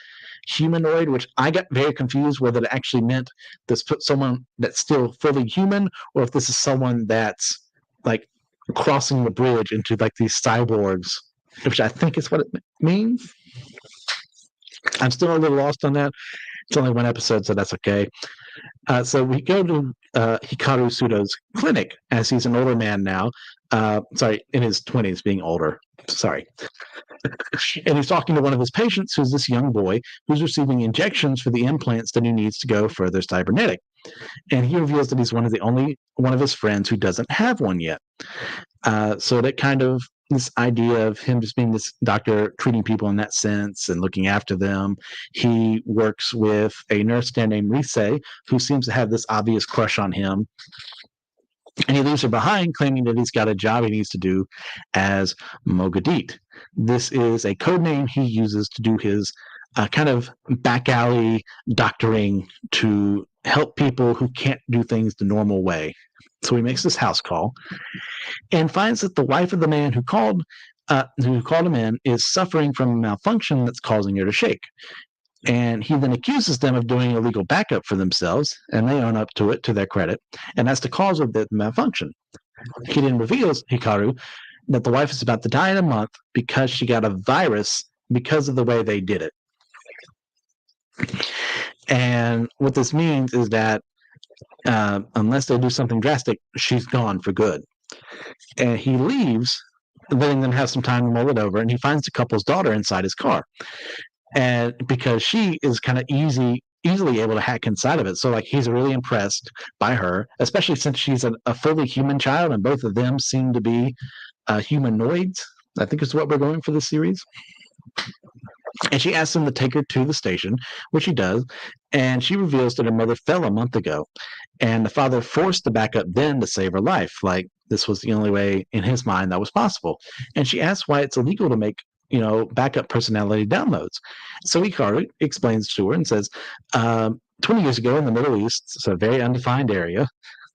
humanoid, which I got very confused whether it actually meant this put someone that's still fully human or if this is someone that's like crossing the bridge into like these cyborgs, which I think is what it means. I'm still a little lost on that. It's only one episode, so that's okay. So we go to Hikaru Sudo's clinic as he's an older man now. Sorry, in his 20s, being older. Sorry. And he's talking to one of his patients, who's this young boy who's receiving injections for the implants that he needs to go further cybernetic. And he reveals that he's one of his friends who doesn't have one yet. So that kind of this idea of him just being this doctor treating people in that sense and looking after them. He works with a nurse named Ryza who seems to have this obvious crush on him. And he leaves her behind, claiming that he's got a job he needs to do as Mogadit. This is a code name he uses to do his kind of back alley doctoring to help people who can't do things the normal way. So he makes this house call and finds that the wife of the man who called him in is suffering from a malfunction that's causing her to shake. And he then accuses them of doing illegal backup for themselves, and they own up to it to their credit. And that's the cause of the malfunction. He then reveals, Hikaru, that the wife is about to die in a month because she got a virus because of the way they did it. And what this means is that unless they do something drastic, she's gone for good. And he leaves, letting them have some time to mull it over, and he finds the couple's daughter inside his car. And because she is kind of easily able to hack inside of it. So like he's really impressed by her, especially since she's a fully human child and both of them seem to be humanoids, I think is what we're going for this series. And she asks him to take her to the station, which he does. And she reveals that her mother fell a month ago. And the father forced the backup then to save her life. Like this was the only way in his mind that was possible. And she asks why it's illegal to make backup personality downloads. So Hikaru explains to her and says, 20 years ago in the Middle East, it's a very undefined area,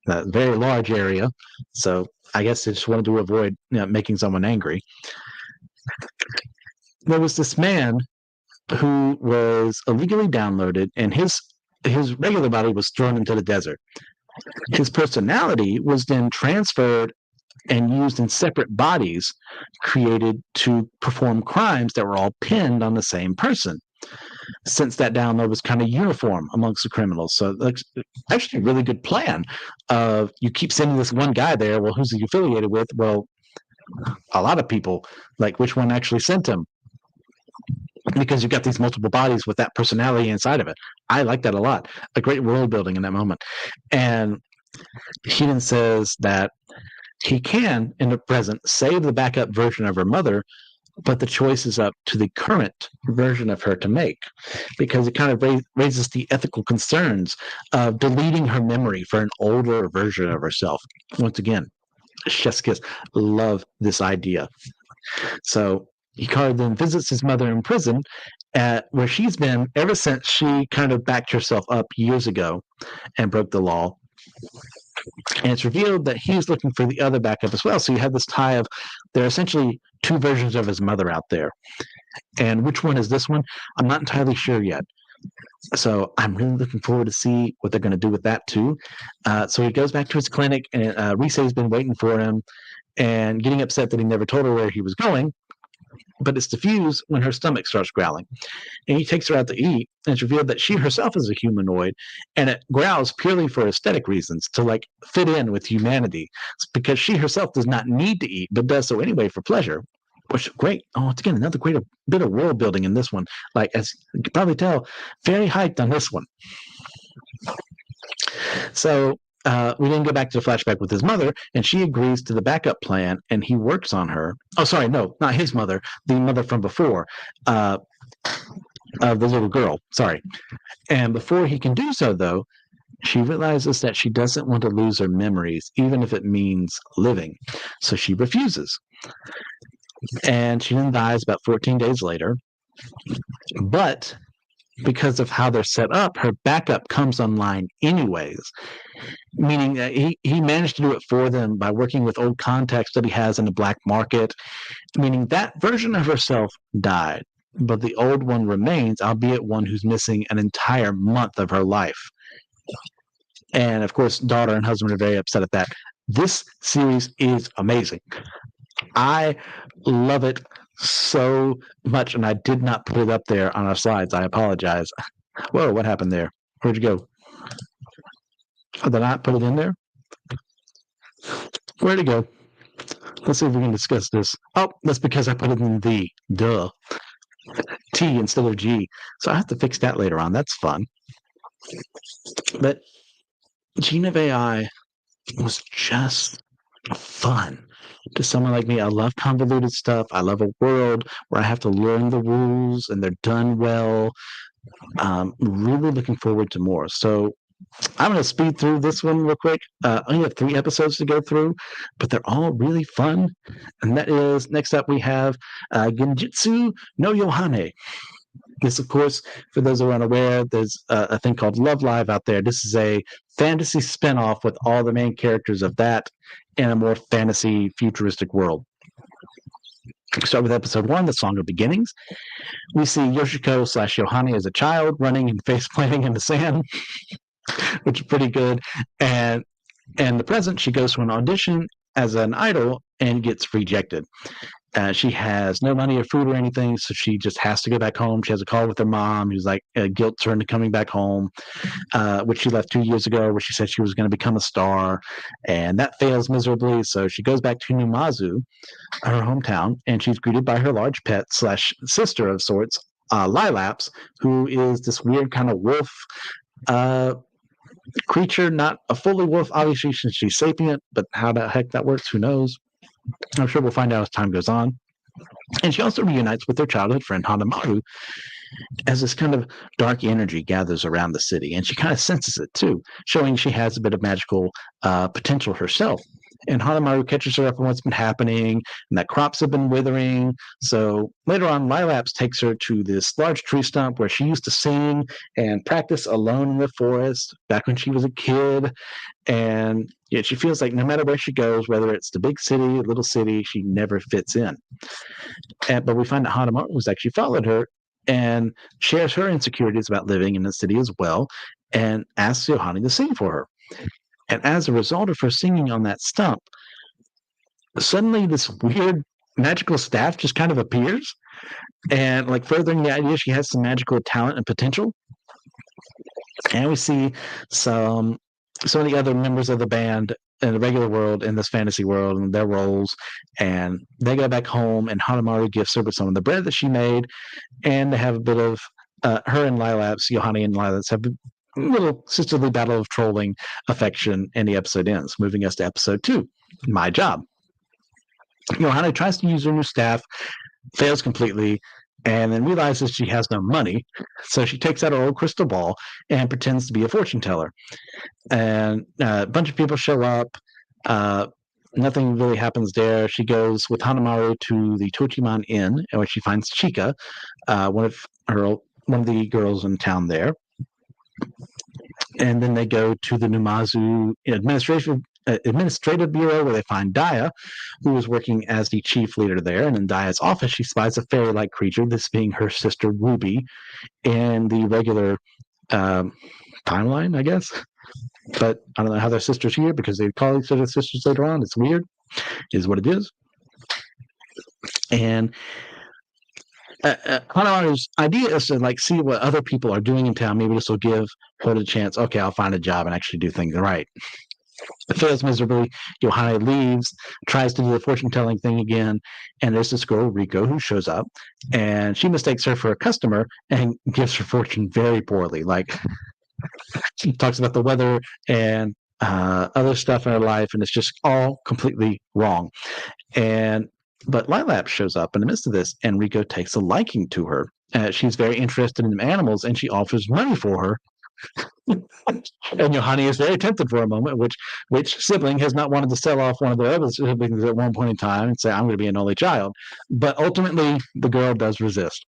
a very large area. So I guess they just wanted to avoid making someone angry. There was this man who was illegally downloaded, and his regular body was thrown into the desert. His personality was then transferred and used in separate bodies created to perform crimes that were all pinned on the same person, since that download was kind of uniform amongst the criminals. So that's actually a really good plan of you keep sending this one guy there. Well, who's he affiliated with? Well, a lot of people. Like which one actually sent him? Because you've got these multiple bodies with that personality inside of it. I like that a lot. A great world building in that moment. And he then says that he can, in the present, save the backup version of her mother, but the choice is up to the current version of her to make, because it kind of raises the ethical concerns of deleting her memory for an older version of herself. Once again, chef's kiss. Love this idea. So Hikaru then visits his mother in prison, where she's been ever since she kind of backed herself up years ago and broke the law. And it's revealed that he's looking for the other backup as well. So you have this tie of there are essentially two versions of his mother out there. And which one is this one? I'm not entirely sure yet. So I'm really looking forward to see what they're going to do with that too. So he goes back to his clinic, and Rise's been waiting for him and getting upset that he never told her where he was going. But it's diffused when her stomach starts growling. And he takes her out to eat, and it's revealed that she herself is a humanoid, and it growls purely for aesthetic reasons, to like fit in with humanity, because she herself does not need to eat, but does so anyway for pleasure. Which is great. Oh, it's again another great bit of world building in this one. Like as you can probably tell, very hyped on this one. So we then go back to the flashback with his mother, and she agrees to the backup plan, and he works on her. Oh, sorry, no, not his mother, the mother from before, the little girl. Sorry. And before he can do so, though, she realizes that she doesn't want to lose her memories, even if it means living. So she refuses. And she then dies about 14 days later. But because of how they're set up, her backup comes online anyways, meaning that he managed to do it for them by working with old contacts that he has in the black market, meaning that version of herself died, but the old one remains, albeit one who's missing an entire month of her life. And of course, daughter and husband are very upset at that. This series is amazing. I love it so much, and I did not put it up there on our slides. I apologize. Whoa, what happened there? Where'd you go? Oh, did I not put it in there? Where'd it go? Let's see if we can discuss this. Oh, that's because I put it in the duh T instead of G. So I have to fix that later on. That's fun. But Gene of AI was just fun. To someone like me, I love convoluted stuff. I love a world where I have to learn the rules and they're done well. Really looking forward to more. So I'm going to speed through this one real quick. I only have 3 episodes to go through, but they're all really fun. And that is, next up we have Genjutsu no Yohane. This, of course, for those who are unaware, there's a thing called Love Live out there. This is a fantasy spinoff with all the main characters of that in a more fantasy futuristic world. Start with episode 1, the Song of Beginnings. We see Yoshiko / Yohane as a child running and face planting in the sand, which is pretty good. And in the present, she goes to an audition as an idol and gets rejected. She has no money or food or anything, so she just has to go back home. She has a call with her mom, who's like guilt her into coming back home, which she left 2 years ago, where she said she was going to become a star, and that fails miserably. So she goes back to Numazu, her hometown, and she's greeted by her large pet / sister of sorts, Lilaps, who is this weird kind of wolf creature, not a fully wolf, obviously, since she's sapient, but how the heck that works, who knows? I'm sure we'll find out as time goes on. And she also reunites with her childhood friend Hanamaru as this kind of dark energy gathers around the city. And she kind of senses it too, showing she has a bit of magical potential herself. And Hanamaru catches her up on what's been happening, and that crops have been withering. So later on, Lilaps takes her to this large tree stump where she used to sing and practice alone in the forest back when she was a kid. And yet she feels like no matter where she goes, whether it's the big city, little city, she never fits in. But we find that Hanamaru has actually followed her and shares her insecurities about living in the city as well, and asks Yohane to sing for her. And as a result of her singing on that stump, suddenly this weird magical staff just kind of appears, and like furthering the idea she has some magical talent and potential. And we see some of the other members of the band in the regular world, in this fantasy world, and their roles, and they go back home, and Hanamaru gifts her with some of the bread that she made, and they have a bit of her and Lilaps, Yohane and Lilaps have a little sisterly battle of trolling affection, and the episode ends, moving us to episode 2, My Job. Yohane tries to use her new staff, fails completely, and then realizes she has no money, so she takes out her old crystal ball and pretends to be a fortune teller. And a bunch of people show up. Nothing really happens there. She goes with Hanamaru to the Tochiman Inn, in which she finds Chika, one of the girls in town there. And then they go to the Numazu administrative bureau, where they find Daya, who is working as the chief leader there. And in Daya's office, she spies a fairy-like creature, this being her sister Ruby, in the regular timeline, I guess. But I don't know how they're sisters here, because they call each other sisters later on. It's weird. It is what it is. And Hanamaru's idea is to like see what other people are doing in town. Maybe this will give her the chance. Okay, I'll find a job and actually do things right. It fails miserably. Yohane leaves, tries to do the fortune telling thing again, and there's this girl Riko who shows up, and she mistakes her for a customer and gives her fortune very poorly. Like, she talks about the weather and other stuff in her life, and it's just all completely wrong. But Lilaps shows up in the midst of this, and Riko takes a liking to her. She's very interested in animals, and she offers money for her. And Yohane is very tempted for a moment, which sibling has not wanted to sell off one of their other siblings at one point in time and say, I'm going to be an only child. But ultimately, the girl does resist.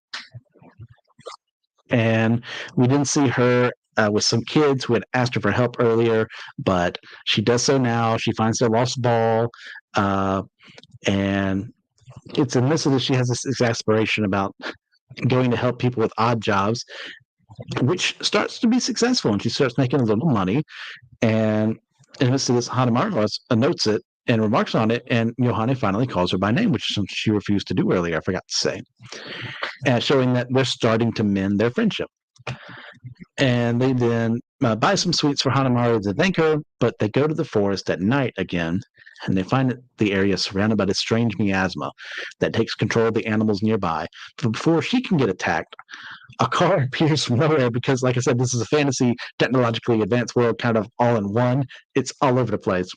And we didn't see her with some kids who had asked her for help earlier, but she does so now. She finds their lost ball, and it's in this that she has this exasperation about going to help people with odd jobs, which starts to be successful, and she starts making a little money. And in this, Hanamaru notes it and remarks on it, and Yohane finally calls her by name, which she refused to do earlier. I forgot to say, and showing that they're starting to mend their friendship. And they then buy some sweets for Hanamaru to thank her, but they go to the forest at night again, and they find the area surrounded by this strange miasma that takes control of the animals nearby. But before she can get attacked, a car appears from nowhere because, like I said, this is a fantasy, technologically advanced world, kind of all in one. It's all over the place.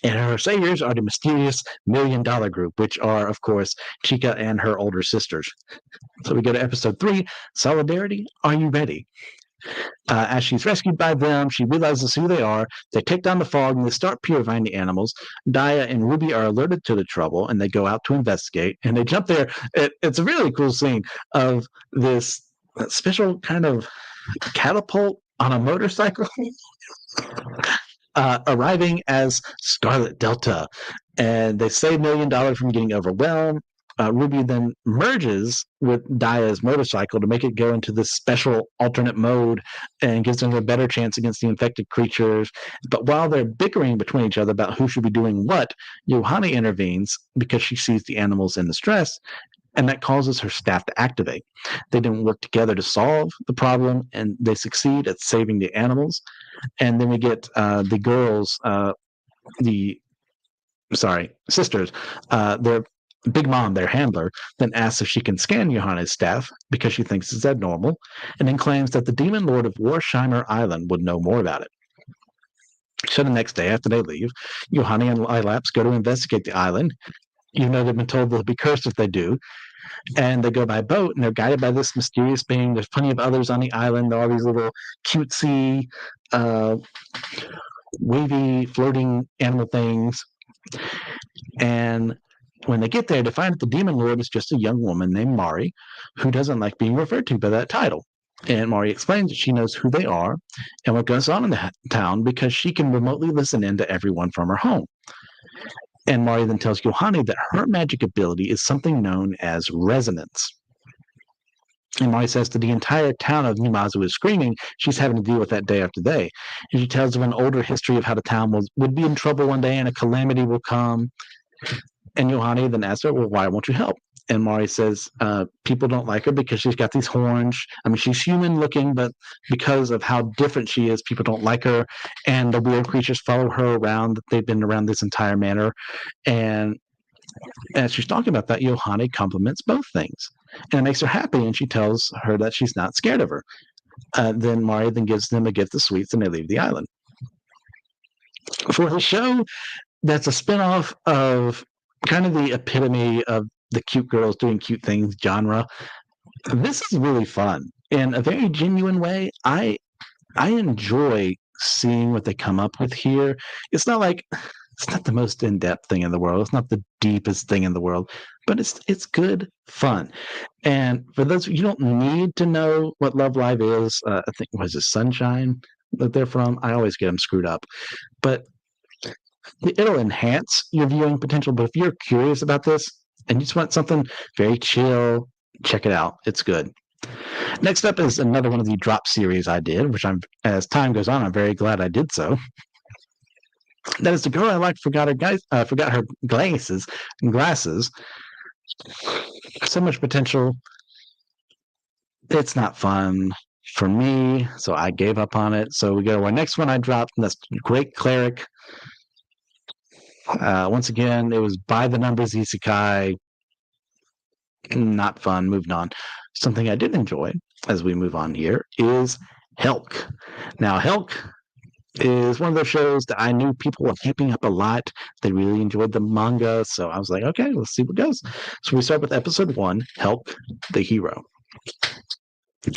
And her saviors are the mysterious $1 Million Group, which are, of course, Chica and her older sisters. So we go to episode 3, Solidarity, Are You Ready? As she's rescued by them, she realizes who they are. They take down the fog and they start purifying the animals. Daya and Ruby are alerted to the trouble and they go out to investigate. And they jump there. It's a really cool scene of this special kind of catapult on a motorcycle arriving as Scarlet Delta. And they save $1 Million from getting overwhelmed. Ruby then merges with Daya's motorcycle to make it go into this special alternate mode and gives them a better chance against the infected creatures. But while they're bickering between each other about who should be doing what, Yohane intervenes because she sees the animals in distress, and that causes her staff to activate. They then work together to solve the problem, and they succeed at saving the animals. And then we get the girls, sisters, their Big Mom, their handler, then asks if she can scan Yohane's staff because she thinks it's abnormal, and then claims that the demon lord of Warsheimer Island would know more about it. So the next day, after they leave, Yohane and Lilaps go to investigate the island. They've been told they'll be cursed if they do. And they go by boat, and they're guided by this mysterious being. There's plenty of others on the island. All these little cutesy, wavy, floating animal things. And when they get there, they find that the demon lord is just a young woman named Mari, who doesn't like being referred to by that title. And Mari explains that she knows who they are and what goes on in the town because she can remotely listen in to everyone from her home. And Mari then tells Yohane that her magic ability is something known as resonance. And Mari says that the entire town of Numazu is screaming. She's having to deal with that day after day. And she tells of an older history of how the town would be in trouble one day and a calamity will come. And Yohane then asks her, well, why won't you help? And Mari says people don't like her because she's got these horns. I mean, she's human looking, but because of how different she is, people don't like her. And the weird creatures follow her around. They've been around this entire manor. And as she's talking about that, Yohane compliments both things. And it makes her happy, and she tells her that she's not scared of her. Then Mari then gives them a gift of sweets, and they leave the island. For the show that's a spinoff of kind of the epitome of the cute girls doing cute things genre, this is really fun in a very genuine way. I enjoy seeing what they come up with here. It's not the most in-depth thing in the world. It's not the deepest thing in the world, but it's good fun. And for those you don't need to know what Love Live is. I think was it Sunshine that they're from. I always get them screwed up, but it'll enhance your viewing potential. But if you're curious about this and you just want something very chill, check it out. It's good. Next up is another one of the drop series I did, which as time goes on, I'm very glad I did so. That is the girl I liked forgot her glasses. So much potential. It's not fun for me, so I gave up on it. So we go to our next one I dropped, and that's Great Cleric. Once again, it was by the numbers isekai. Not fun. Moved on. Something I did enjoy as we move on here is Helck. Now, Helck is one of those shows that I knew people were hyping up a lot. They really enjoyed the manga, so I was like, okay, let's see what goes. So we start with episode 1, Helck, the hero.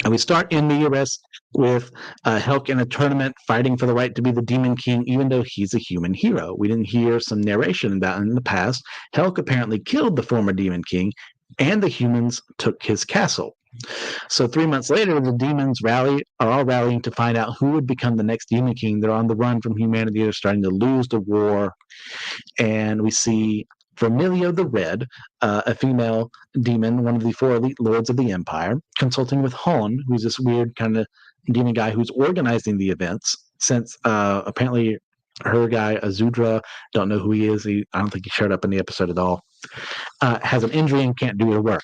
And we start in the US with Helck in a tournament fighting for the right to be the Demon King, even though he's a human hero. We didn't hear some narration about it in the past. Helck apparently killed the former Demon King, and the humans took his castle. So 3 months later, the demons are all rallying to find out who would become the next Demon King. They're on the run from humanity. They're starting to lose the war. And we see Vermilio the Red, a female demon, one of the 4 elite lords of the Empire, consulting with Hon, who's this weird kind of demon guy who's organizing the events, since apparently her guy, Azudra, don't know who he is. I don't think he showed up in the episode at all, has an injury and can't do her work.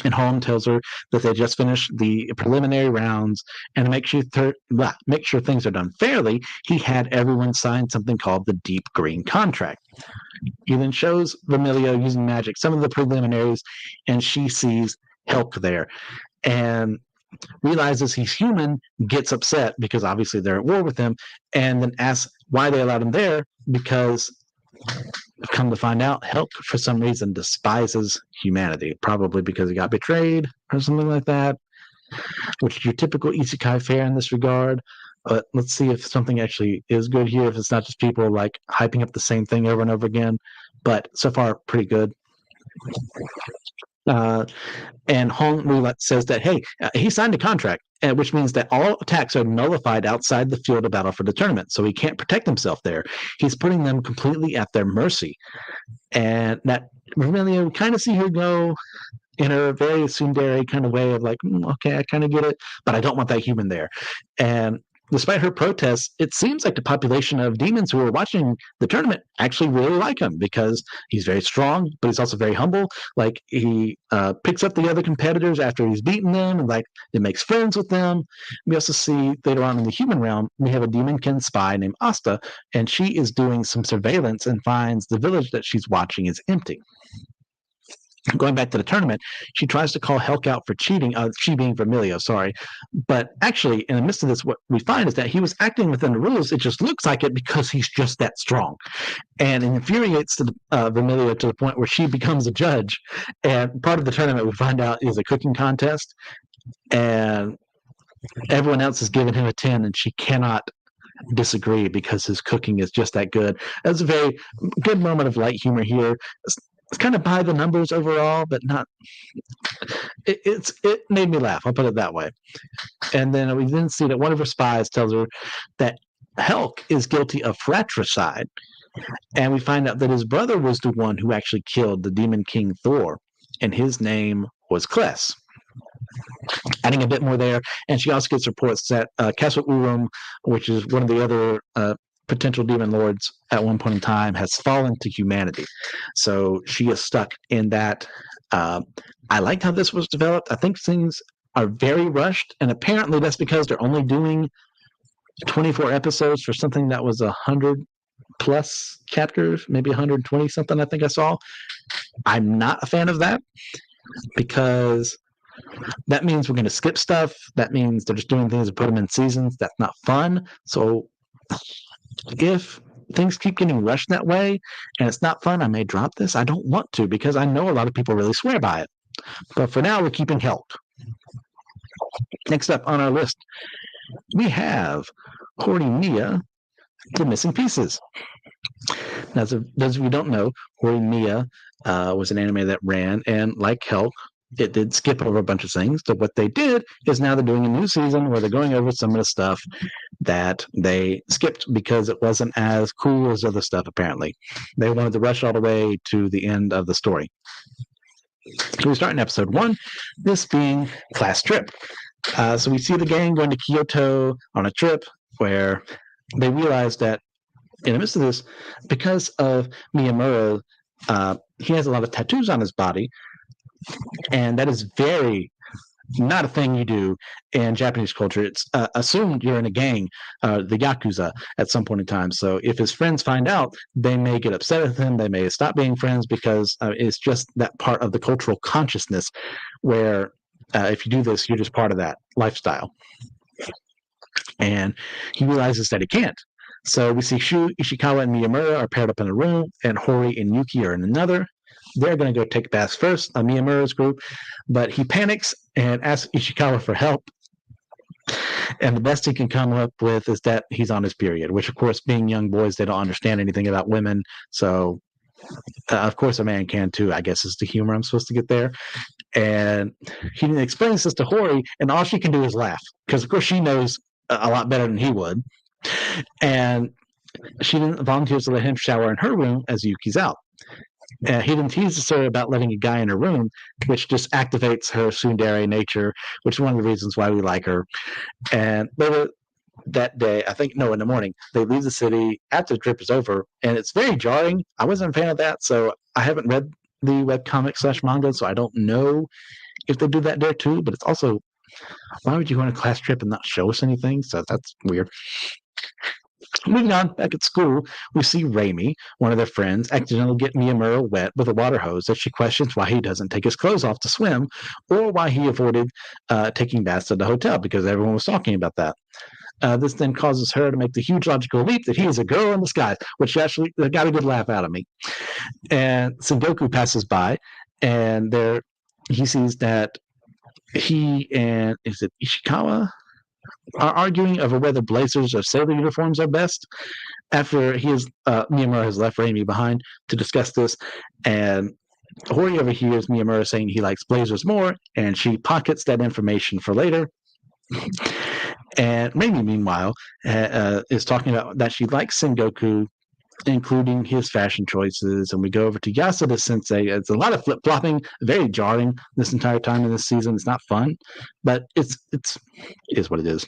And Holm tells her that they just finished the preliminary rounds, and to make sure things are done fairly, he had everyone sign something called the Deep Green Contract. He then shows Vermilio using magic some of the preliminaries, and she sees Helck there and realizes he's human, gets upset because obviously they're at war with him, and then asks why they allowed him there, because come to find out, Helck, for some reason, despises humanity, probably because he got betrayed or something like that, which is your typical isekai fare in this regard. But let's see if something actually is good here, if it's not just people like hyping up the same thing over and over again. But so far, pretty good. And Hong Mulat says that, hey, he signed a contract, which means that all attacks are nullified outside the field of battle for the tournament, so he can't protect himself there. He's putting them completely at their mercy. And that really, we kind of see her go in a very tsundere kind of way of like, okay, I kind of get it, but I don't want that human there. And despite her protests, it seems like the population of demons who are watching the tournament actually really like him, because he's very strong, but he's also very humble. Like, he picks up the other competitors after he's beaten them, and like it makes friends with them. We also see later on in the human realm, we have a demonkin spy named Asta, and she is doing some surveillance and finds the village that she's watching is empty. Going back to the tournament, she tries to call Helck out for cheating, she being Vermilio, sorry. But actually, in the midst of this, what we find is that he was acting within the rules. It just looks like it because he's just that strong. And it infuriates Vermilio to the point where she becomes a judge. And part of the tournament, we find out, is a cooking contest. And everyone else is giving him a 10, and she cannot disagree because his cooking is just that good. That's a very good moment of light humor here. It's kind of by the numbers overall, but not. It made me laugh. I'll put it that way. And then we then see that one of her spies tells her that Helck is guilty of fratricide, and we find out that his brother was the one who actually killed the Demon King Thor, and his name was Kless. Adding a bit more there, and she also gets reports that Castle Urum, which is one of the other potential demon lords at one point in time, has fallen to humanity. So she is stuck in that. I liked how this was developed. I think things are very rushed, and apparently that's because they're only doing 24 episodes for something that was 100 plus chapters, maybe 120 something, I think I saw. I'm not a fan of that, because that means we're going to skip stuff. That means they're just doing things to put them in seasons. That's not fun. So if things keep getting rushed that way and it's not fun, I may drop this. I don't want to, because I know a lot of people really swear by it. But for now, we're keeping Helck. Next up on our list, we have Horimiya, The Missing Pieces. Now, so those of you who don't know, Horimiya was an anime that ran, and like Helck, it did skip over a bunch of things. So what they did is now they're doing a new season where they're going over some of the stuff that they skipped because it wasn't as cool as other stuff, apparently. They wanted to rush all the way to the end of the story. So we start in episode 1, this being class trip. So we see the gang going to Kyoto on a trip where they realize that in the midst of this, because of Miyamura, he has a lot of tattoos on his body, and that is very not a thing you do in Japanese culture. It's assumed you're in a gang, the Yakuza, at some point in time. So if his friends find out, they may get upset with him. They may stop being friends, because it's just that part of the cultural consciousness where if you do this, you're just part of that lifestyle. And he realizes that he can't. So we see Shu, Ishikawa, and Miyamura are paired up in a room, and Hori and Yuki are in another. They're going to go take baths first, Miyamura's group, but he panics and asks Ishikawa for help. And the best he can come up with is that he's on his period, which, of course, being young boys, they don't understand anything about women. So Of course, a man can too, I guess, is the humor I'm supposed to get there. And he explains this to Hori, and all she can do is laugh because, of course, she knows a lot better than he would. And she volunteers to let him shower in her room as Yuki's out. He then teases her about letting a guy in her room, which just activates her tsundere nature, which is one of the reasons why we like her. And later that day, I think, no, in the morning, they leave the city after the trip is over, and it's very jarring. I wasn't a fan of that, so I haven't read the webcomic / manga, so I don't know if they do that there too, but it's also, why would you go on a class trip and not show us anything? So that's weird. Moving on, back at school, we see Raimi, one of their friends, accidentally get Miyamura wet with a water hose as she questions why he doesn't take his clothes off to swim, or why he avoided taking baths at the hotel, because everyone was talking about that. This then causes her to make the huge logical leap that he is a girl in disguise, which actually got a good laugh out of me. And Sengoku passes by, and there he sees that he and, is it Ishikawa, are arguing over whether blazers or sailor uniforms are best. After Miyamura has left Raimi behind to discuss this, and Hori overhears Miyamura saying he likes blazers more, and she pockets that information for later. And Raimi, meanwhile, is talking about that she likes Sengoku, including his fashion choices. And we go over to Yasuda Sensei. It's a lot of flip flopping, very jarring this entire time in this season. It's not fun, but it is what it is.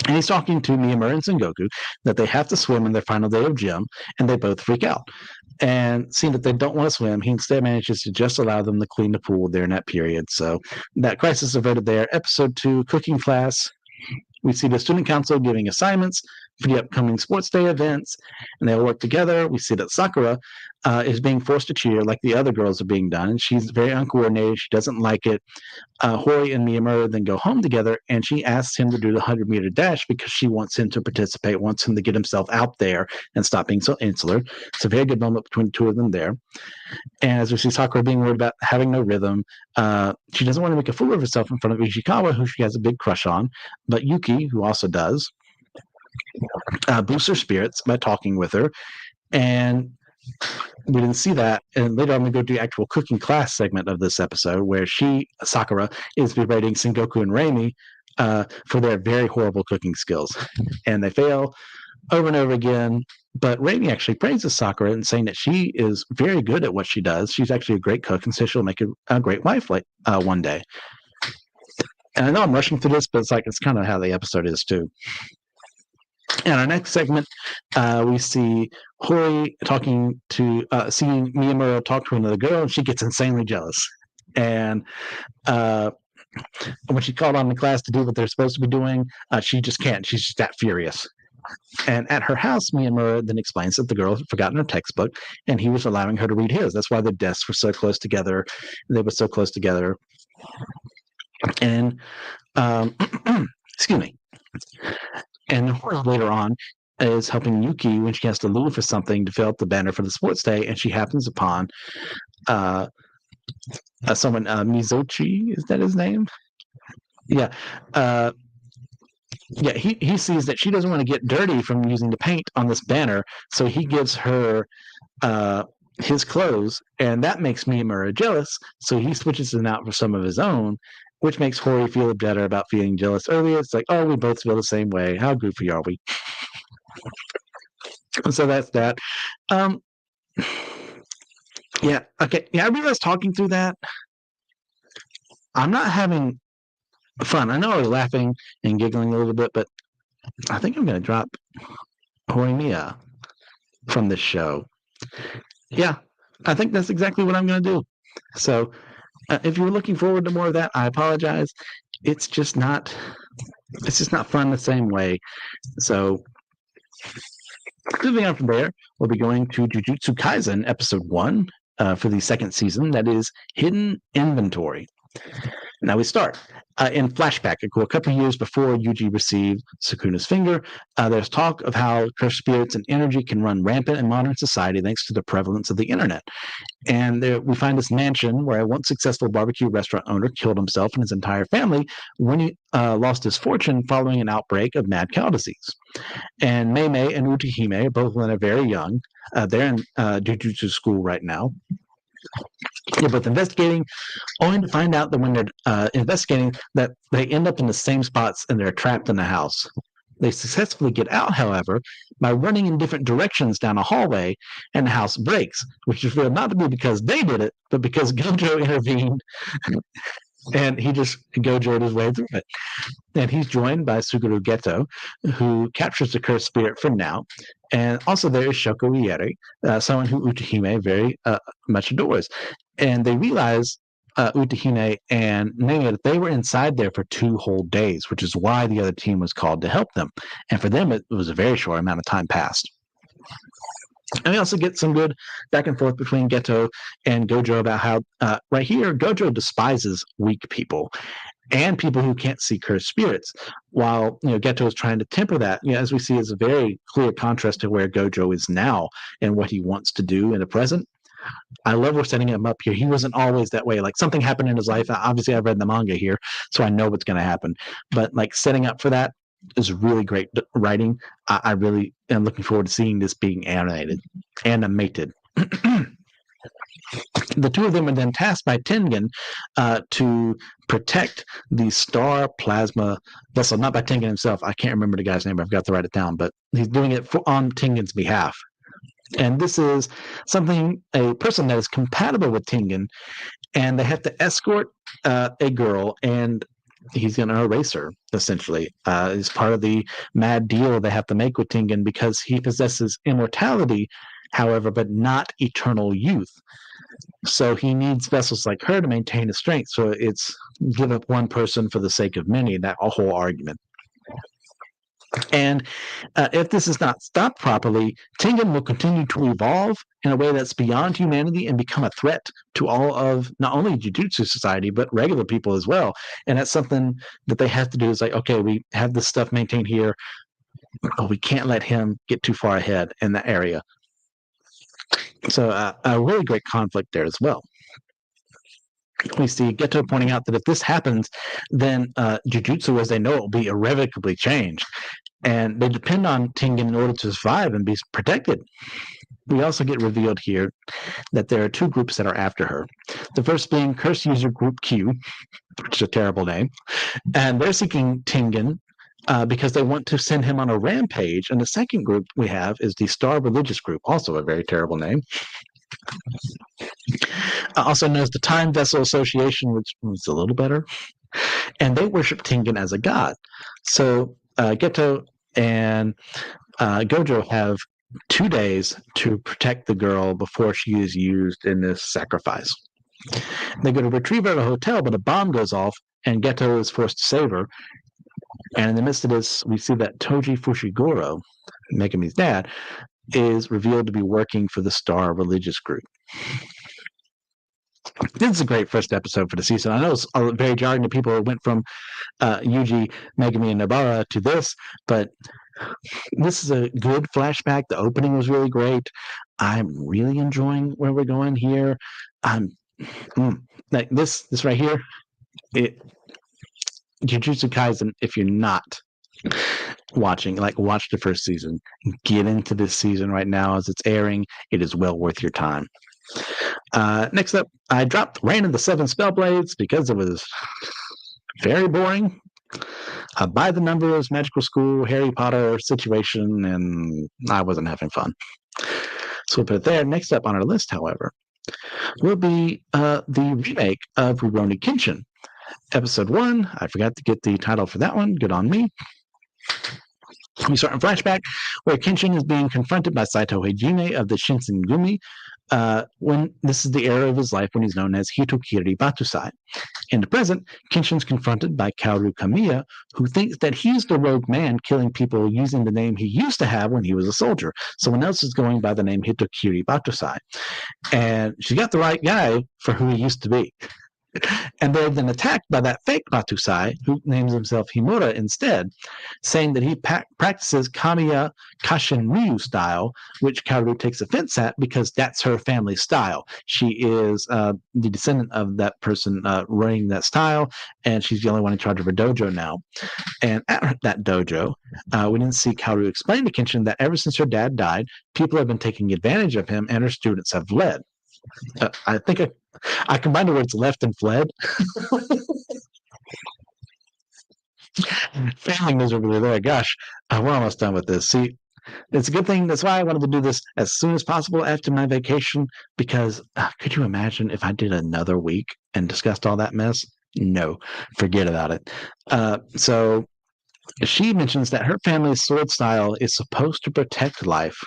And he's talking to Miyamura and Sengoku that they have to swim on their final day of gym, and they both freak out. And seeing that they don't want to swim, he instead manages to just allow them to clean the pool during that period. So that crisis averted there. Episode 2, cooking class. We see the student council giving assignments for the upcoming sports day events, and they all work together. We see that Sakura is being forced to cheer like the other girls are being done, and she's very uncoordinated. She doesn't like it. Hori and Miyamura then go home together, and she asks him to do the 100-meter dash because she wants him to participate, wants him to get himself out there and stop being so insular. It's a very good moment between the two of them there. And as we see Sakura being worried about having no rhythm, she doesn't want to make a fool of herself in front of Ishikawa, who she has a big crush on, but Yuki, who also does, boosts her spirits by talking with her. And we didn't see that. And later on, we go to the actual cooking class segment of this episode where Sakura, is berating Sengoku and Raimi for their very horrible cooking skills. And they fail over and over again. But Raimi actually praises Sakura and saying that she is very good at what she does. She's actually a great cook, and so she'll make a great wife one day. And I know I'm rushing through this, but it's kind of how the episode is too. In our next segment, we see Hori seeing Miyamura talk to another girl, and she gets insanely jealous. And when she called on the class to do what they're supposed to be doing, she just can't. She's just that furious. And at her house, Miyamura then explains that the girl had forgotten her textbook, and he was allowing her to read his. That's why the desks were so close together. They were so close together. And excuse me. And later on is helping Yuki when she has to leave for something to fill out the banner for the sports day, and she happens upon someone, Mizochi, is that his name? Yeah. He sees that she doesn't want to get dirty from using the paint on this banner, so he gives her his clothes, and that makes Miyamura jealous, so he switches them out for some of his own, which makes Hori feel better about feeling jealous earlier. It's like, oh, we both feel the same way. How goofy are we? So that's that. Yeah, okay. Yeah, I realized talking through that, I'm not having fun. I know I was laughing and giggling a little bit, but I think I'm going to drop Horimiya from this show. Yeah, I think that's exactly what I'm going to do. So if you're looking forward to more of that, I apologize. It's just not fun the same way. So moving on from there, we'll be going to Jujutsu Kaisen episode 1 for the second season. That is Hidden Inventory. Now we start in flashback. A couple of years before Yuji received Sukuna's finger, there's talk of how cursed spirits and energy can run rampant in modern society thanks to the prevalence of the internet. And there, we find this mansion where a once successful barbecue restaurant owner killed himself and his entire family when he lost his fortune following an outbreak of mad cow disease. And Mei Mei and Utahime, both when they're very young, they're in Jujutsu school right now. They're both investigating, only to find out that when they're investigating, that they end up in the same spots and they're trapped in the house. They successfully get out, however, by running in different directions down a hallway, and the house breaks, which is revealed not to be because they did it, but because Gojo intervened, and he just Gojo'd his way through it. And he's joined by Suguru Geto, who captures the cursed spirit for now. And also there is Shoko Ieri, someone who Utahime very much adores. And they realize, Utahime and Nene, that they were inside there for 2 whole days, which is why the other team was called to help them. And for them, it was a very short amount of time passed. And we also get some good back and forth between Geto and Gojo about how, right here, Gojo despises weak people and people who can't see cursed spirits, while Geto is trying to temper that. As we see, is a very clear contrast to where Gojo is now and what he wants to do in the present. I love we're setting him up here. He wasn't always that way. Like, something happened in his life. Obviously, I've read the manga here, so I know what's going to happen. But like, setting up for that is really great writing. I really am looking forward to seeing this being animated. The two of them are then tasked by Tengen to protect the star plasma vessel, not by Tengen himself. I can't remember the guy's name. I've got to write it down, but he's doing it on Tengen's behalf. And this is something, a person that is compatible with Tengen, and they have to escort a girl, and he's going to erase her, essentially. It's part of the mad deal they have to make with Tengen, because he possesses immortality, however, but not eternal youth. So he needs vessels like her to maintain his strength. So it's give up one person for the sake of many, that whole argument. And if this is not stopped properly, Tengen will continue to evolve in a way that's beyond humanity and become a threat to all of not only Jujutsu society, but regular people as well. And that's something that they have to do, is like, okay, we have this stuff maintained here, but we can't let him get too far ahead in that area. So a really great conflict there as well. We see Geto pointing out that if this happens, then Jujutsu as they know it will be irrevocably changed. And they depend on Tengen in order to survive and be protected. We also get revealed here that there are 2 groups that are after her. The first being Curse User Group Q, which is a terrible name. And they're seeking Tengen because they want to send him on a rampage. And the second group we have is the Star Religious Group, also a very terrible name. Also known as the Time Vessel Association, which was a little better. And they worship Tengen as a god. So Geto and Gojo have 2 days to protect the girl before she is used in this sacrifice. They go to retrieve her at a hotel, but a bomb goes off, and Geto is forced to save her. And in the midst of this, we see that Toji Fushiguro, Megami's dad, is revealed to be working for the Star Religious Group. This is a great first episode for the season. I know it's very jarring to people who went from Yuji, Megami, and Nobara to this, but this is a good flashback. The opening was really great. I'm really enjoying where we're going here. Like this right here, Jujutsu Kaisen, if you're not watching, like, watch the first season. Get into this season right now as it's airing. It is well worth your time. Next up, I dropped Reign of the Seven Spellblades because it was very boring. By the numbers, magical school, Harry Potter situation, and I wasn't having fun. So we'll put it there. Next up on our list, however, will be the remake of Rurouni Kenshin. Episode 1, I forgot to get the title for that one. Good on me. We start in flashback, where Kenshin is being confronted by Saito Hajime of the Shinsengumi, when this is the era of his life when he's known as Hitokiri Batusai. In the present, Kenshin's confronted by Kaoru Kamiya, who thinks that he's the rogue man killing people using the name he used to have when he was a soldier. Someone else is going by the name Hitokiri Batusai. And she got the right guy for who he used to be. And they're then attacked by that fake Batusai, who names himself Himura instead, saying that he practices Kamiya Kashinryu style, which Kaoru takes offense at because that's her family style. She is the descendant of that person running that style, and she's the only one in charge of her dojo now. And at that dojo, we didn't see Kaoru explain to Kenshin that ever since her dad died, people have been taking advantage of him, and her students have fled. I think I combined the words left and fled. Failing miserably there. Gosh, we're almost done with this. See, it's a good thing. That's why I wanted to do this as soon as possible after my vacation, because could you imagine if I did another week and discussed all that mess? No, forget about it. So she mentions that her family's sword style is supposed to protect life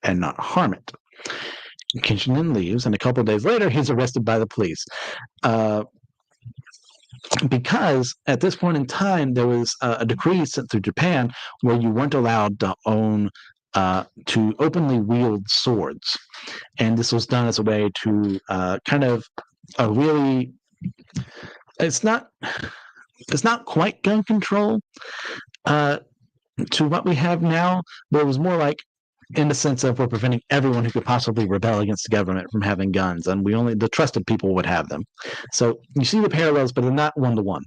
and not harm it. Kenshin then leaves, and a couple of days later, he's arrested by the police. Because at this point in time, there was a decree sent through Japan where you weren't allowed to own, to openly wield swords. And this was done as a way to kind of a really, it's not quite gun control to what we have now, but it was more like in the sense of we're preventing everyone who could possibly rebel against the government from having guns, and the trusted people would have them. So you see the parallels, but they're not one-to-one.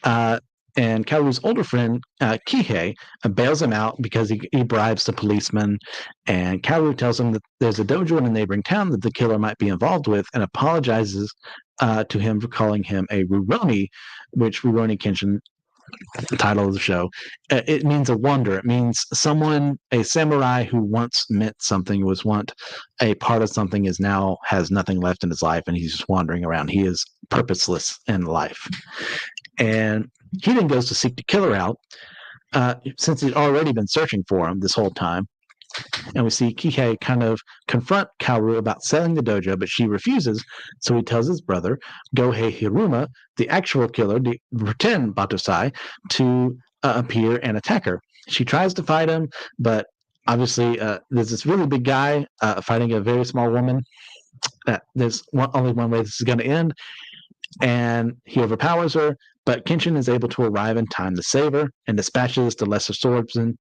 And Kaoru's older friend, Kihei, bails him out because he bribes the policeman, and Kaoru tells him that there's a dojo in a neighboring town that the killer might be involved with, and apologizes to him for calling him a Rurouni, which Rurouni Kenshin, the title of the show, it means a wonder. It means someone, a samurai who once meant something, was once a part of something, is now has nothing left in his life, and he's just wandering around. He is purposeless in life. And he then goes to seek the killer out, since he'd already been searching for him this whole time. And we see Kihei kind of confront Kaoru about selling the dojo, but she refuses. So he tells his brother, Gohei Hiruma, the actual killer, the pretend Batusai, to appear and attack her. She tries to fight him, but obviously there's this really big guy fighting a very small woman. There's only one way this is going to end. And he overpowers her, but Kenshin is able to arrive in time to save her and dispatches the lesser swordsman,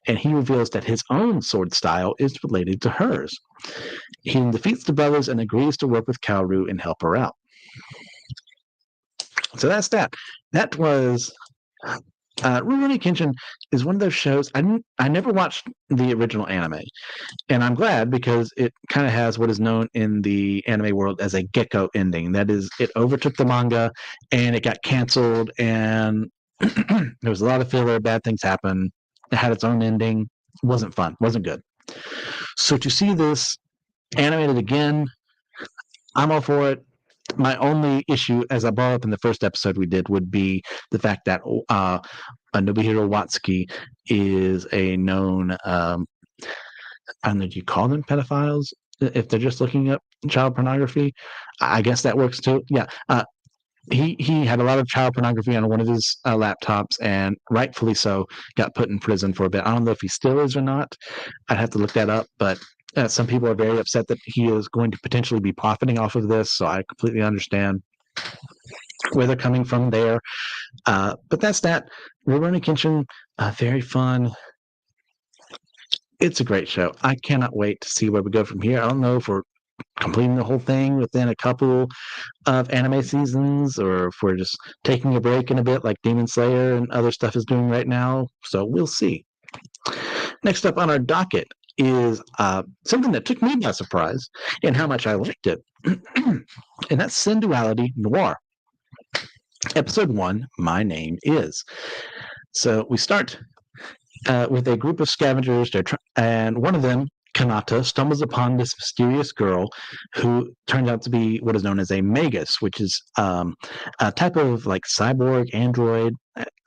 and he reveals that his own sword style is related to hers. He then defeats the brothers and agrees to work with Kaoru and help her out. So that's that. That was Rurouni Kenshin is one of those shows. I never watched the original anime, and I'm glad because it kind of has what is known in the anime world as a gecko ending. That is, it overtook the manga and it got canceled, and there was a lot of filler, bad things happened. It had its own ending. It wasn't fun, wasn't good. So to see this animated again, I'm all for it. My only issue, as I brought up in the first episode we did, would be the fact that Nobuhiro Watsuki is a known, I don't know, do you call them pedophiles if they're just looking up child pornography? I guess that works too. Yeah. He had a lot of child pornography on one of his laptops, and rightfully so, got put in prison for a bit. I don't know if he still is or not. I'd have to look that up, but some people are very upset that he is going to potentially be profiting off of this, so I completely understand where they're coming from there. But that's that. Rurouni Kenshin, very fun. It's a great show. I cannot wait to see where we go from here. I don't know if we're completing the whole thing within a couple of anime seasons, or if we're just taking a break in a bit like Demon Slayer and other stuff is doing right now. So we'll see. Next up on our docket is something that took me by surprise in how much I liked it. And that's Sensuality Noir. Episode 1, My Name Is. So we start with a group of scavengers, and one of them, Kanata, stumbles upon this mysterious girl who turns out to be what is known as a magus, which is a type of like cyborg android.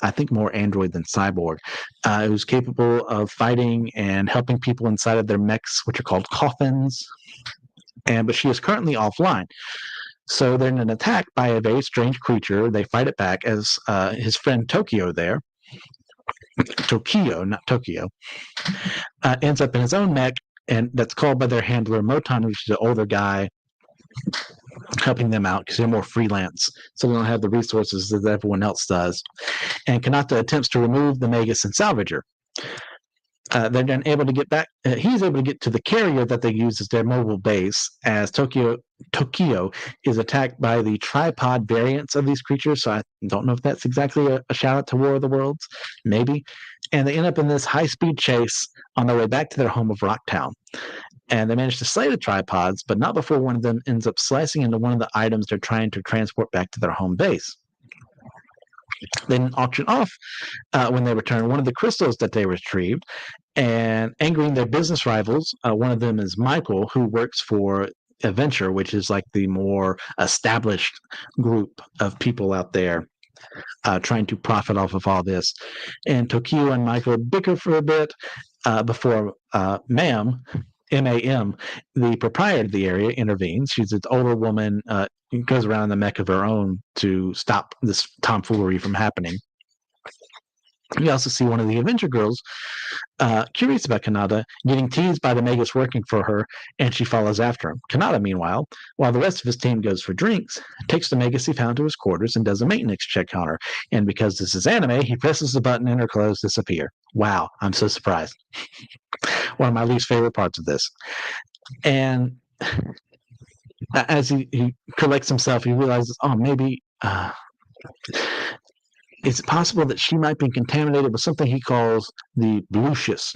I think more android than cyborg, who's capable of fighting and helping people inside of their mechs, which are called coffins. But she is currently offline. So they're in an attack by a very strange creature. They fight it back as his friend Tokyo there. Tokyo, not Tokyo, ends up in his own mech, and that's called by their handler Moton, which is an older guy helping them out because they're more freelance, so they don't have the resources that everyone else does. And Kanata attempts to remove the Magus and salvage her. They're then able to get back. He's able to get to the carrier that they use as their mobile base, as Tokyo is attacked by the tripod variants of these creatures. So I don't know if that's exactly a shout out to War of the Worlds, maybe. And they end up in this high speed chase on their way back to their home of Rocktown. And they manage to slay the tripods, but not before one of them ends up slicing into one of the items they're trying to transport back to their home base. They then auction off when they return one of the crystals that they retrieved, and angering their business rivals. One of them is Michael, who works for Adventure, which is like the more established group of people out there trying to profit off of all this. And Tokyo and Michael bicker for a bit before Ma'am, M.A.M., the proprietor of the area, intervenes. She's an older woman, goes around in the mech of her own to stop this tomfoolery from happening. We also see one of the Avenger girls, curious about Kanata, getting teased by the Magus working for her, and she follows after him. Kanata, meanwhile, while the rest of his team goes for drinks, takes the Magus he found to his quarters and does a maintenance check on her. And because this is anime, he presses the button and her clothes disappear. Wow, I'm so surprised. One of my least favorite parts of this. And as he collects himself, he realizes, oh, maybe it's possible that she might be contaminated with something he calls the Blucius.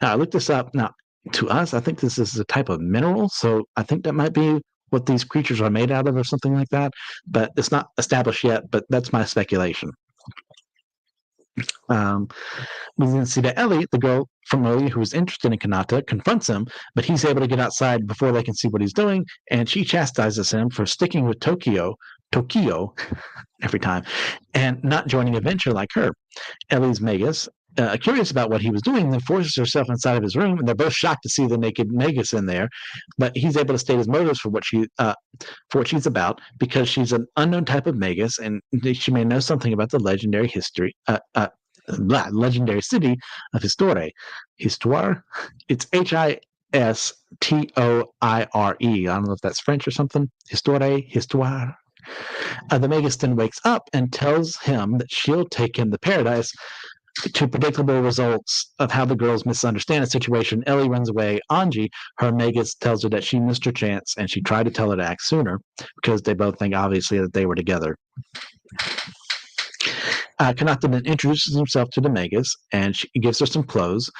Now, I looked this up. Now, to us, I think this is a type of mineral, so I think that might be what these creatures are made out of or something like that, but it's not established yet, but that's my speculation. We then see that Ellie, the girl from earlier who was interested in Kanata, confronts him, but he's able to get outside before they can see what he's doing, and she chastises him for sticking with Tokyo, every time, and not joining Adventure like her. Ellie's Magus, curious about what he was doing, then forces herself inside of his room, and they're both shocked to see the naked Magus in there. But he's able to state his motives for what she's about, because she's an unknown type of Magus, and she may know something about the legendary legendary city of Histore. Histoire? It's Histore. I don't know if that's French or something. Histoire. The Magus then wakes up and tells him that she'll take him to paradise. To predictable results of how the girls misunderstand the situation, Ellie runs away. Anji, her Magus, tells her that she missed her chance and she tried to tell her to act sooner because they both think, obviously, that they were together. Kanata then introduces himself to the Magus, and she gives her some clothes.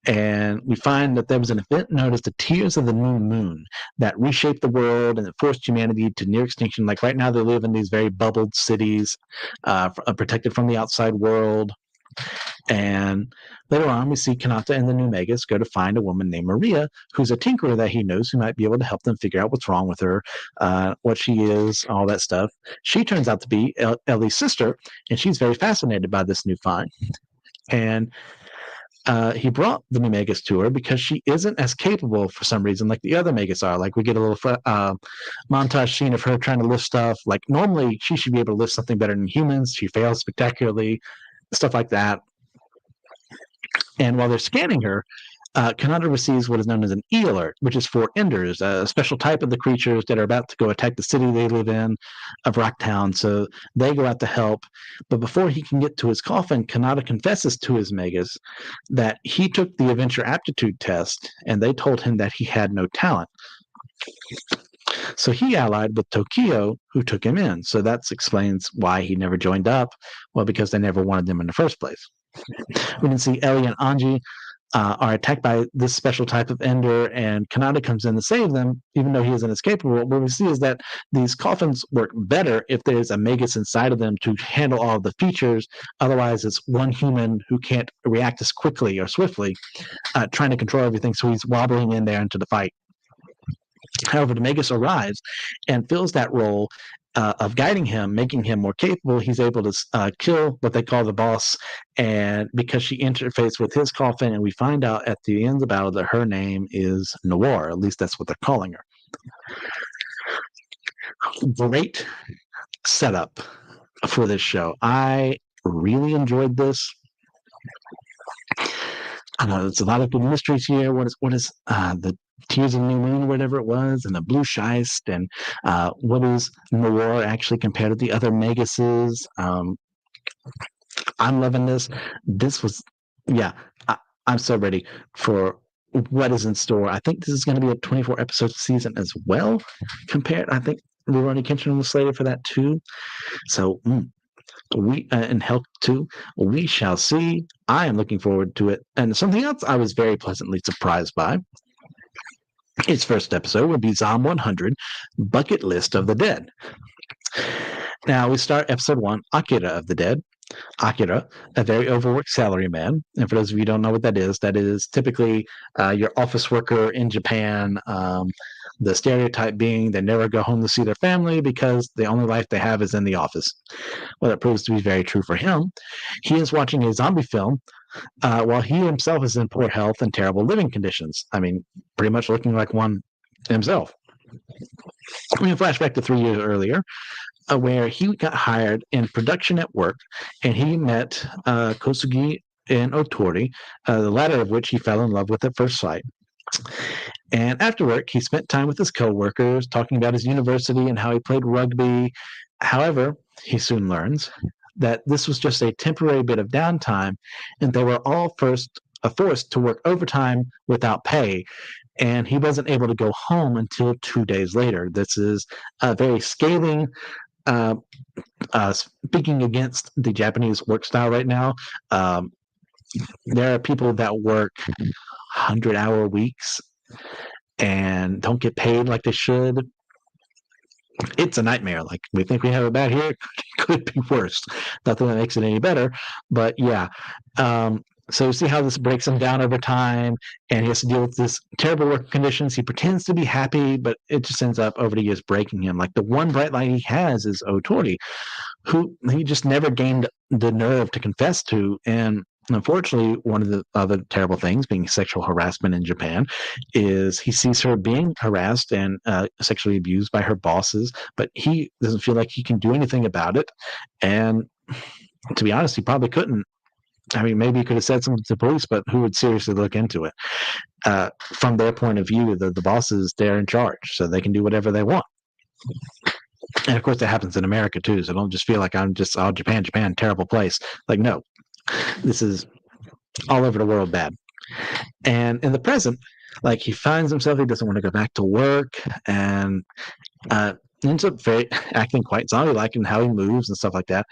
And we find that there was an event known as the Tears of the New Moon that reshaped the world and it forced humanity to near extinction. Like right now, they live in these very bubbled cities, protected from the outside world. And later on, we see Kanata and the new Magus go to find a woman named Maria, who's a tinkerer that he knows who might be able to help them figure out what's wrong with her, what she is, all that stuff. She turns out to be Ellie's sister, and she's very fascinated by this new find. And he brought the new Magus to her because she isn't as capable for some reason like the other Magus are. Like we get a little montage scene of her trying to lift stuff. Like normally she should be able to lift something better than humans. She fails spectacularly, stuff like that. And while they're scanning her, Kanata receives what is known as an E-alert, which is for Enders, a special type of the creatures that are about to go attack the city they live in of Rocktown. So they go out to help. But before he can get to his coffin, Kanata confesses to his Magus that he took the Adventure Aptitude test, and they told him that he had no talent. So he allied with Tokyo, who took him in. So that explains why he never joined up. Well, because they never wanted them in the first place. We can see Ellie and Anji are attacked by this special type of Ender, and Kanata comes in to save them, even though he isn't as capable. What we see is that these coffins work better if there's a Magus inside of them to handle all of the features. Otherwise, it's one human who can't react as quickly or swiftly, trying to control everything, so he's wobbling in there into the fight. However, the Magus arrives and fills that role of guiding him, making him more capable. He's able to kill what they call the boss, and because she interfaces with his coffin, and we find out at the end of the battle that her name is Noir. At least that's what they're calling her. Great setup for this show. I really enjoyed this. I know there's a lot of good mysteries here. What is the Tears of the New Moon, whatever it was, and the Blue Scheist, and what is Noir actually compared to the other Megases. I'm loving this. This was, yeah, I, I'm so ready for what is in store. I think this is going to be a 24 episode season as well. Compared, I think Rurouni Kenshin was slated for that too. So we and Helck too. We shall see. I am looking forward to it. And something else I was very pleasantly surprised by. Its first episode would be Zom 100, Bucket List of the Dead. Now we start episode 1, Akira of the Dead. Akira, a very overworked salaryman. And for those of you who don't know what that is typically your office worker in Japan. The stereotype being they never go home to see their family because the only life they have is in the office. Well, that proves to be very true for him. He is watching a zombie film while he himself is in poor health and terrible living conditions. I mean, pretty much looking like one himself. I mean, flashback to 3 years earlier, where he got hired in production at work, and he met Kosugi and Otori, the latter of which he fell in love with at first sight. And after work, he spent time with his coworkers, talking about his university and how he played rugby. However, he soon learns that this was just a temporary bit of downtime, and they were all forced to work overtime without pay. And he wasn't able to go home until 2 days later. This is a very scathing uh, speaking against the Japanese work style right now. There are people that work 100-hour weeks and don't get paid like they should. It's a nightmare. Like, we think we have it bad here. It could be worse. Nothing that makes it any better. But yeah. So you see how this breaks him down over time, and he has to deal with this terrible work conditions. He pretends to be happy, but it just ends up over the years breaking him. Like, the one bright light he has is Otori, who he just never gained the nerve to confess to. And unfortunately, one of the other terrible things, being sexual harassment in Japan, is he sees her being harassed and sexually abused by her bosses, but he doesn't feel like he can do anything about it. And to be honest, he probably couldn't. I mean, maybe he could have said something to the police, but who would seriously look into it? From their point of view, the bosses, they're in charge, so they can do whatever they want. And of course, that happens in America too. So don't just feel like I'm just, oh, Japan, terrible place. Like, no, this is all over the world bad. And in the present, like, he finds himself, he doesn't want to go back to work, and ends up acting quite zombie-like in how he moves and stuff like that.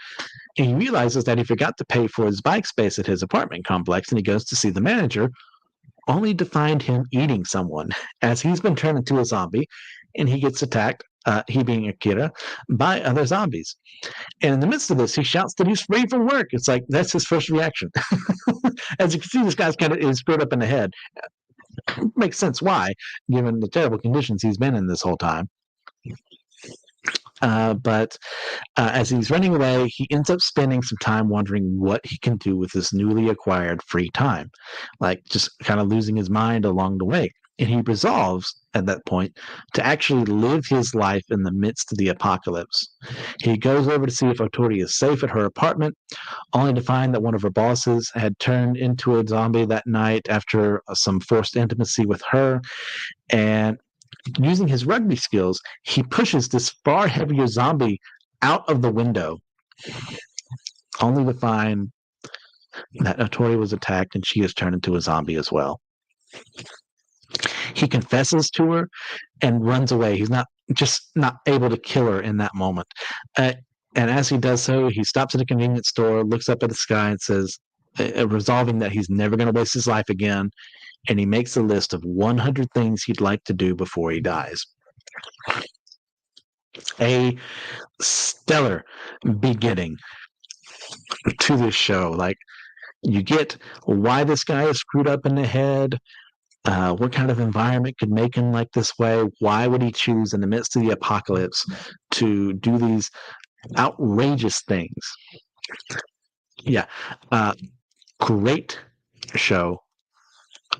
And he realizes that he forgot to pay for his bike space at his apartment complex, and he goes to see the manager, only to find him eating someone, as he's been turned into a zombie, and he gets attacked, he being Akira, by other zombies. And in the midst of this, he shouts that he's free from work. It's like, that's his first reaction. As you can see, this guy's kind of is screwed up in the head. Makes sense why, given the terrible conditions he's been in this whole time. But as he's running away, he ends up spending some time wondering what he can do with this newly acquired free time, like just kind of losing his mind along the way. And he resolves at that point to actually live his life in the midst of the apocalypse. He goes over to see if Otori is safe at her apartment, only to find that one of her bosses had turned into a zombie that night after some forced intimacy with her. And using his rugby skills, he pushes this far heavier zombie out of the window, only to find that Otori was attacked and she is turned into a zombie as well. He confesses to her and runs away. He's not able to kill her in that moment. And as he does so, he stops at a convenience store, looks up at the sky, and says, resolving that he's never going to waste his life again. And he makes a list of 100 things he'd like to do before he dies. A stellar beginning to this show. Like, you get why this guy is screwed up in the head, what kind of environment could make him like this way, why would he choose in the midst of the apocalypse to do these outrageous things. Yeah, great show.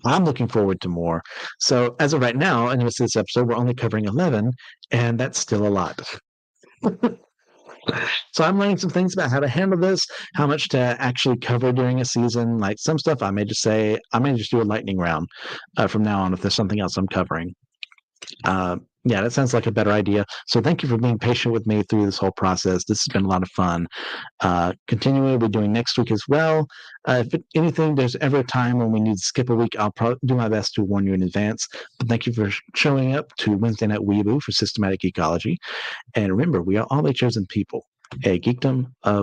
I'm looking forward to more. So as of right now, in this episode, we're only covering 11, and that's still a lot. So I'm learning some things about how to handle this, how much to actually cover during a season. Like some stuff, I may just do a lightning round from now on if there's something else I'm covering. Yeah, that sounds like a better idea. So thank you for being patient with me through this whole process. This has been a lot of fun. Continuing, we'll be doing next week as well. Anything, there's ever a time when we need to skip a week, I'll do my best to warn you in advance. But thank you for showing up to Wednesday Night Weaboo for Systematic Ecology. And remember, we are all a chosen people, a geekdom of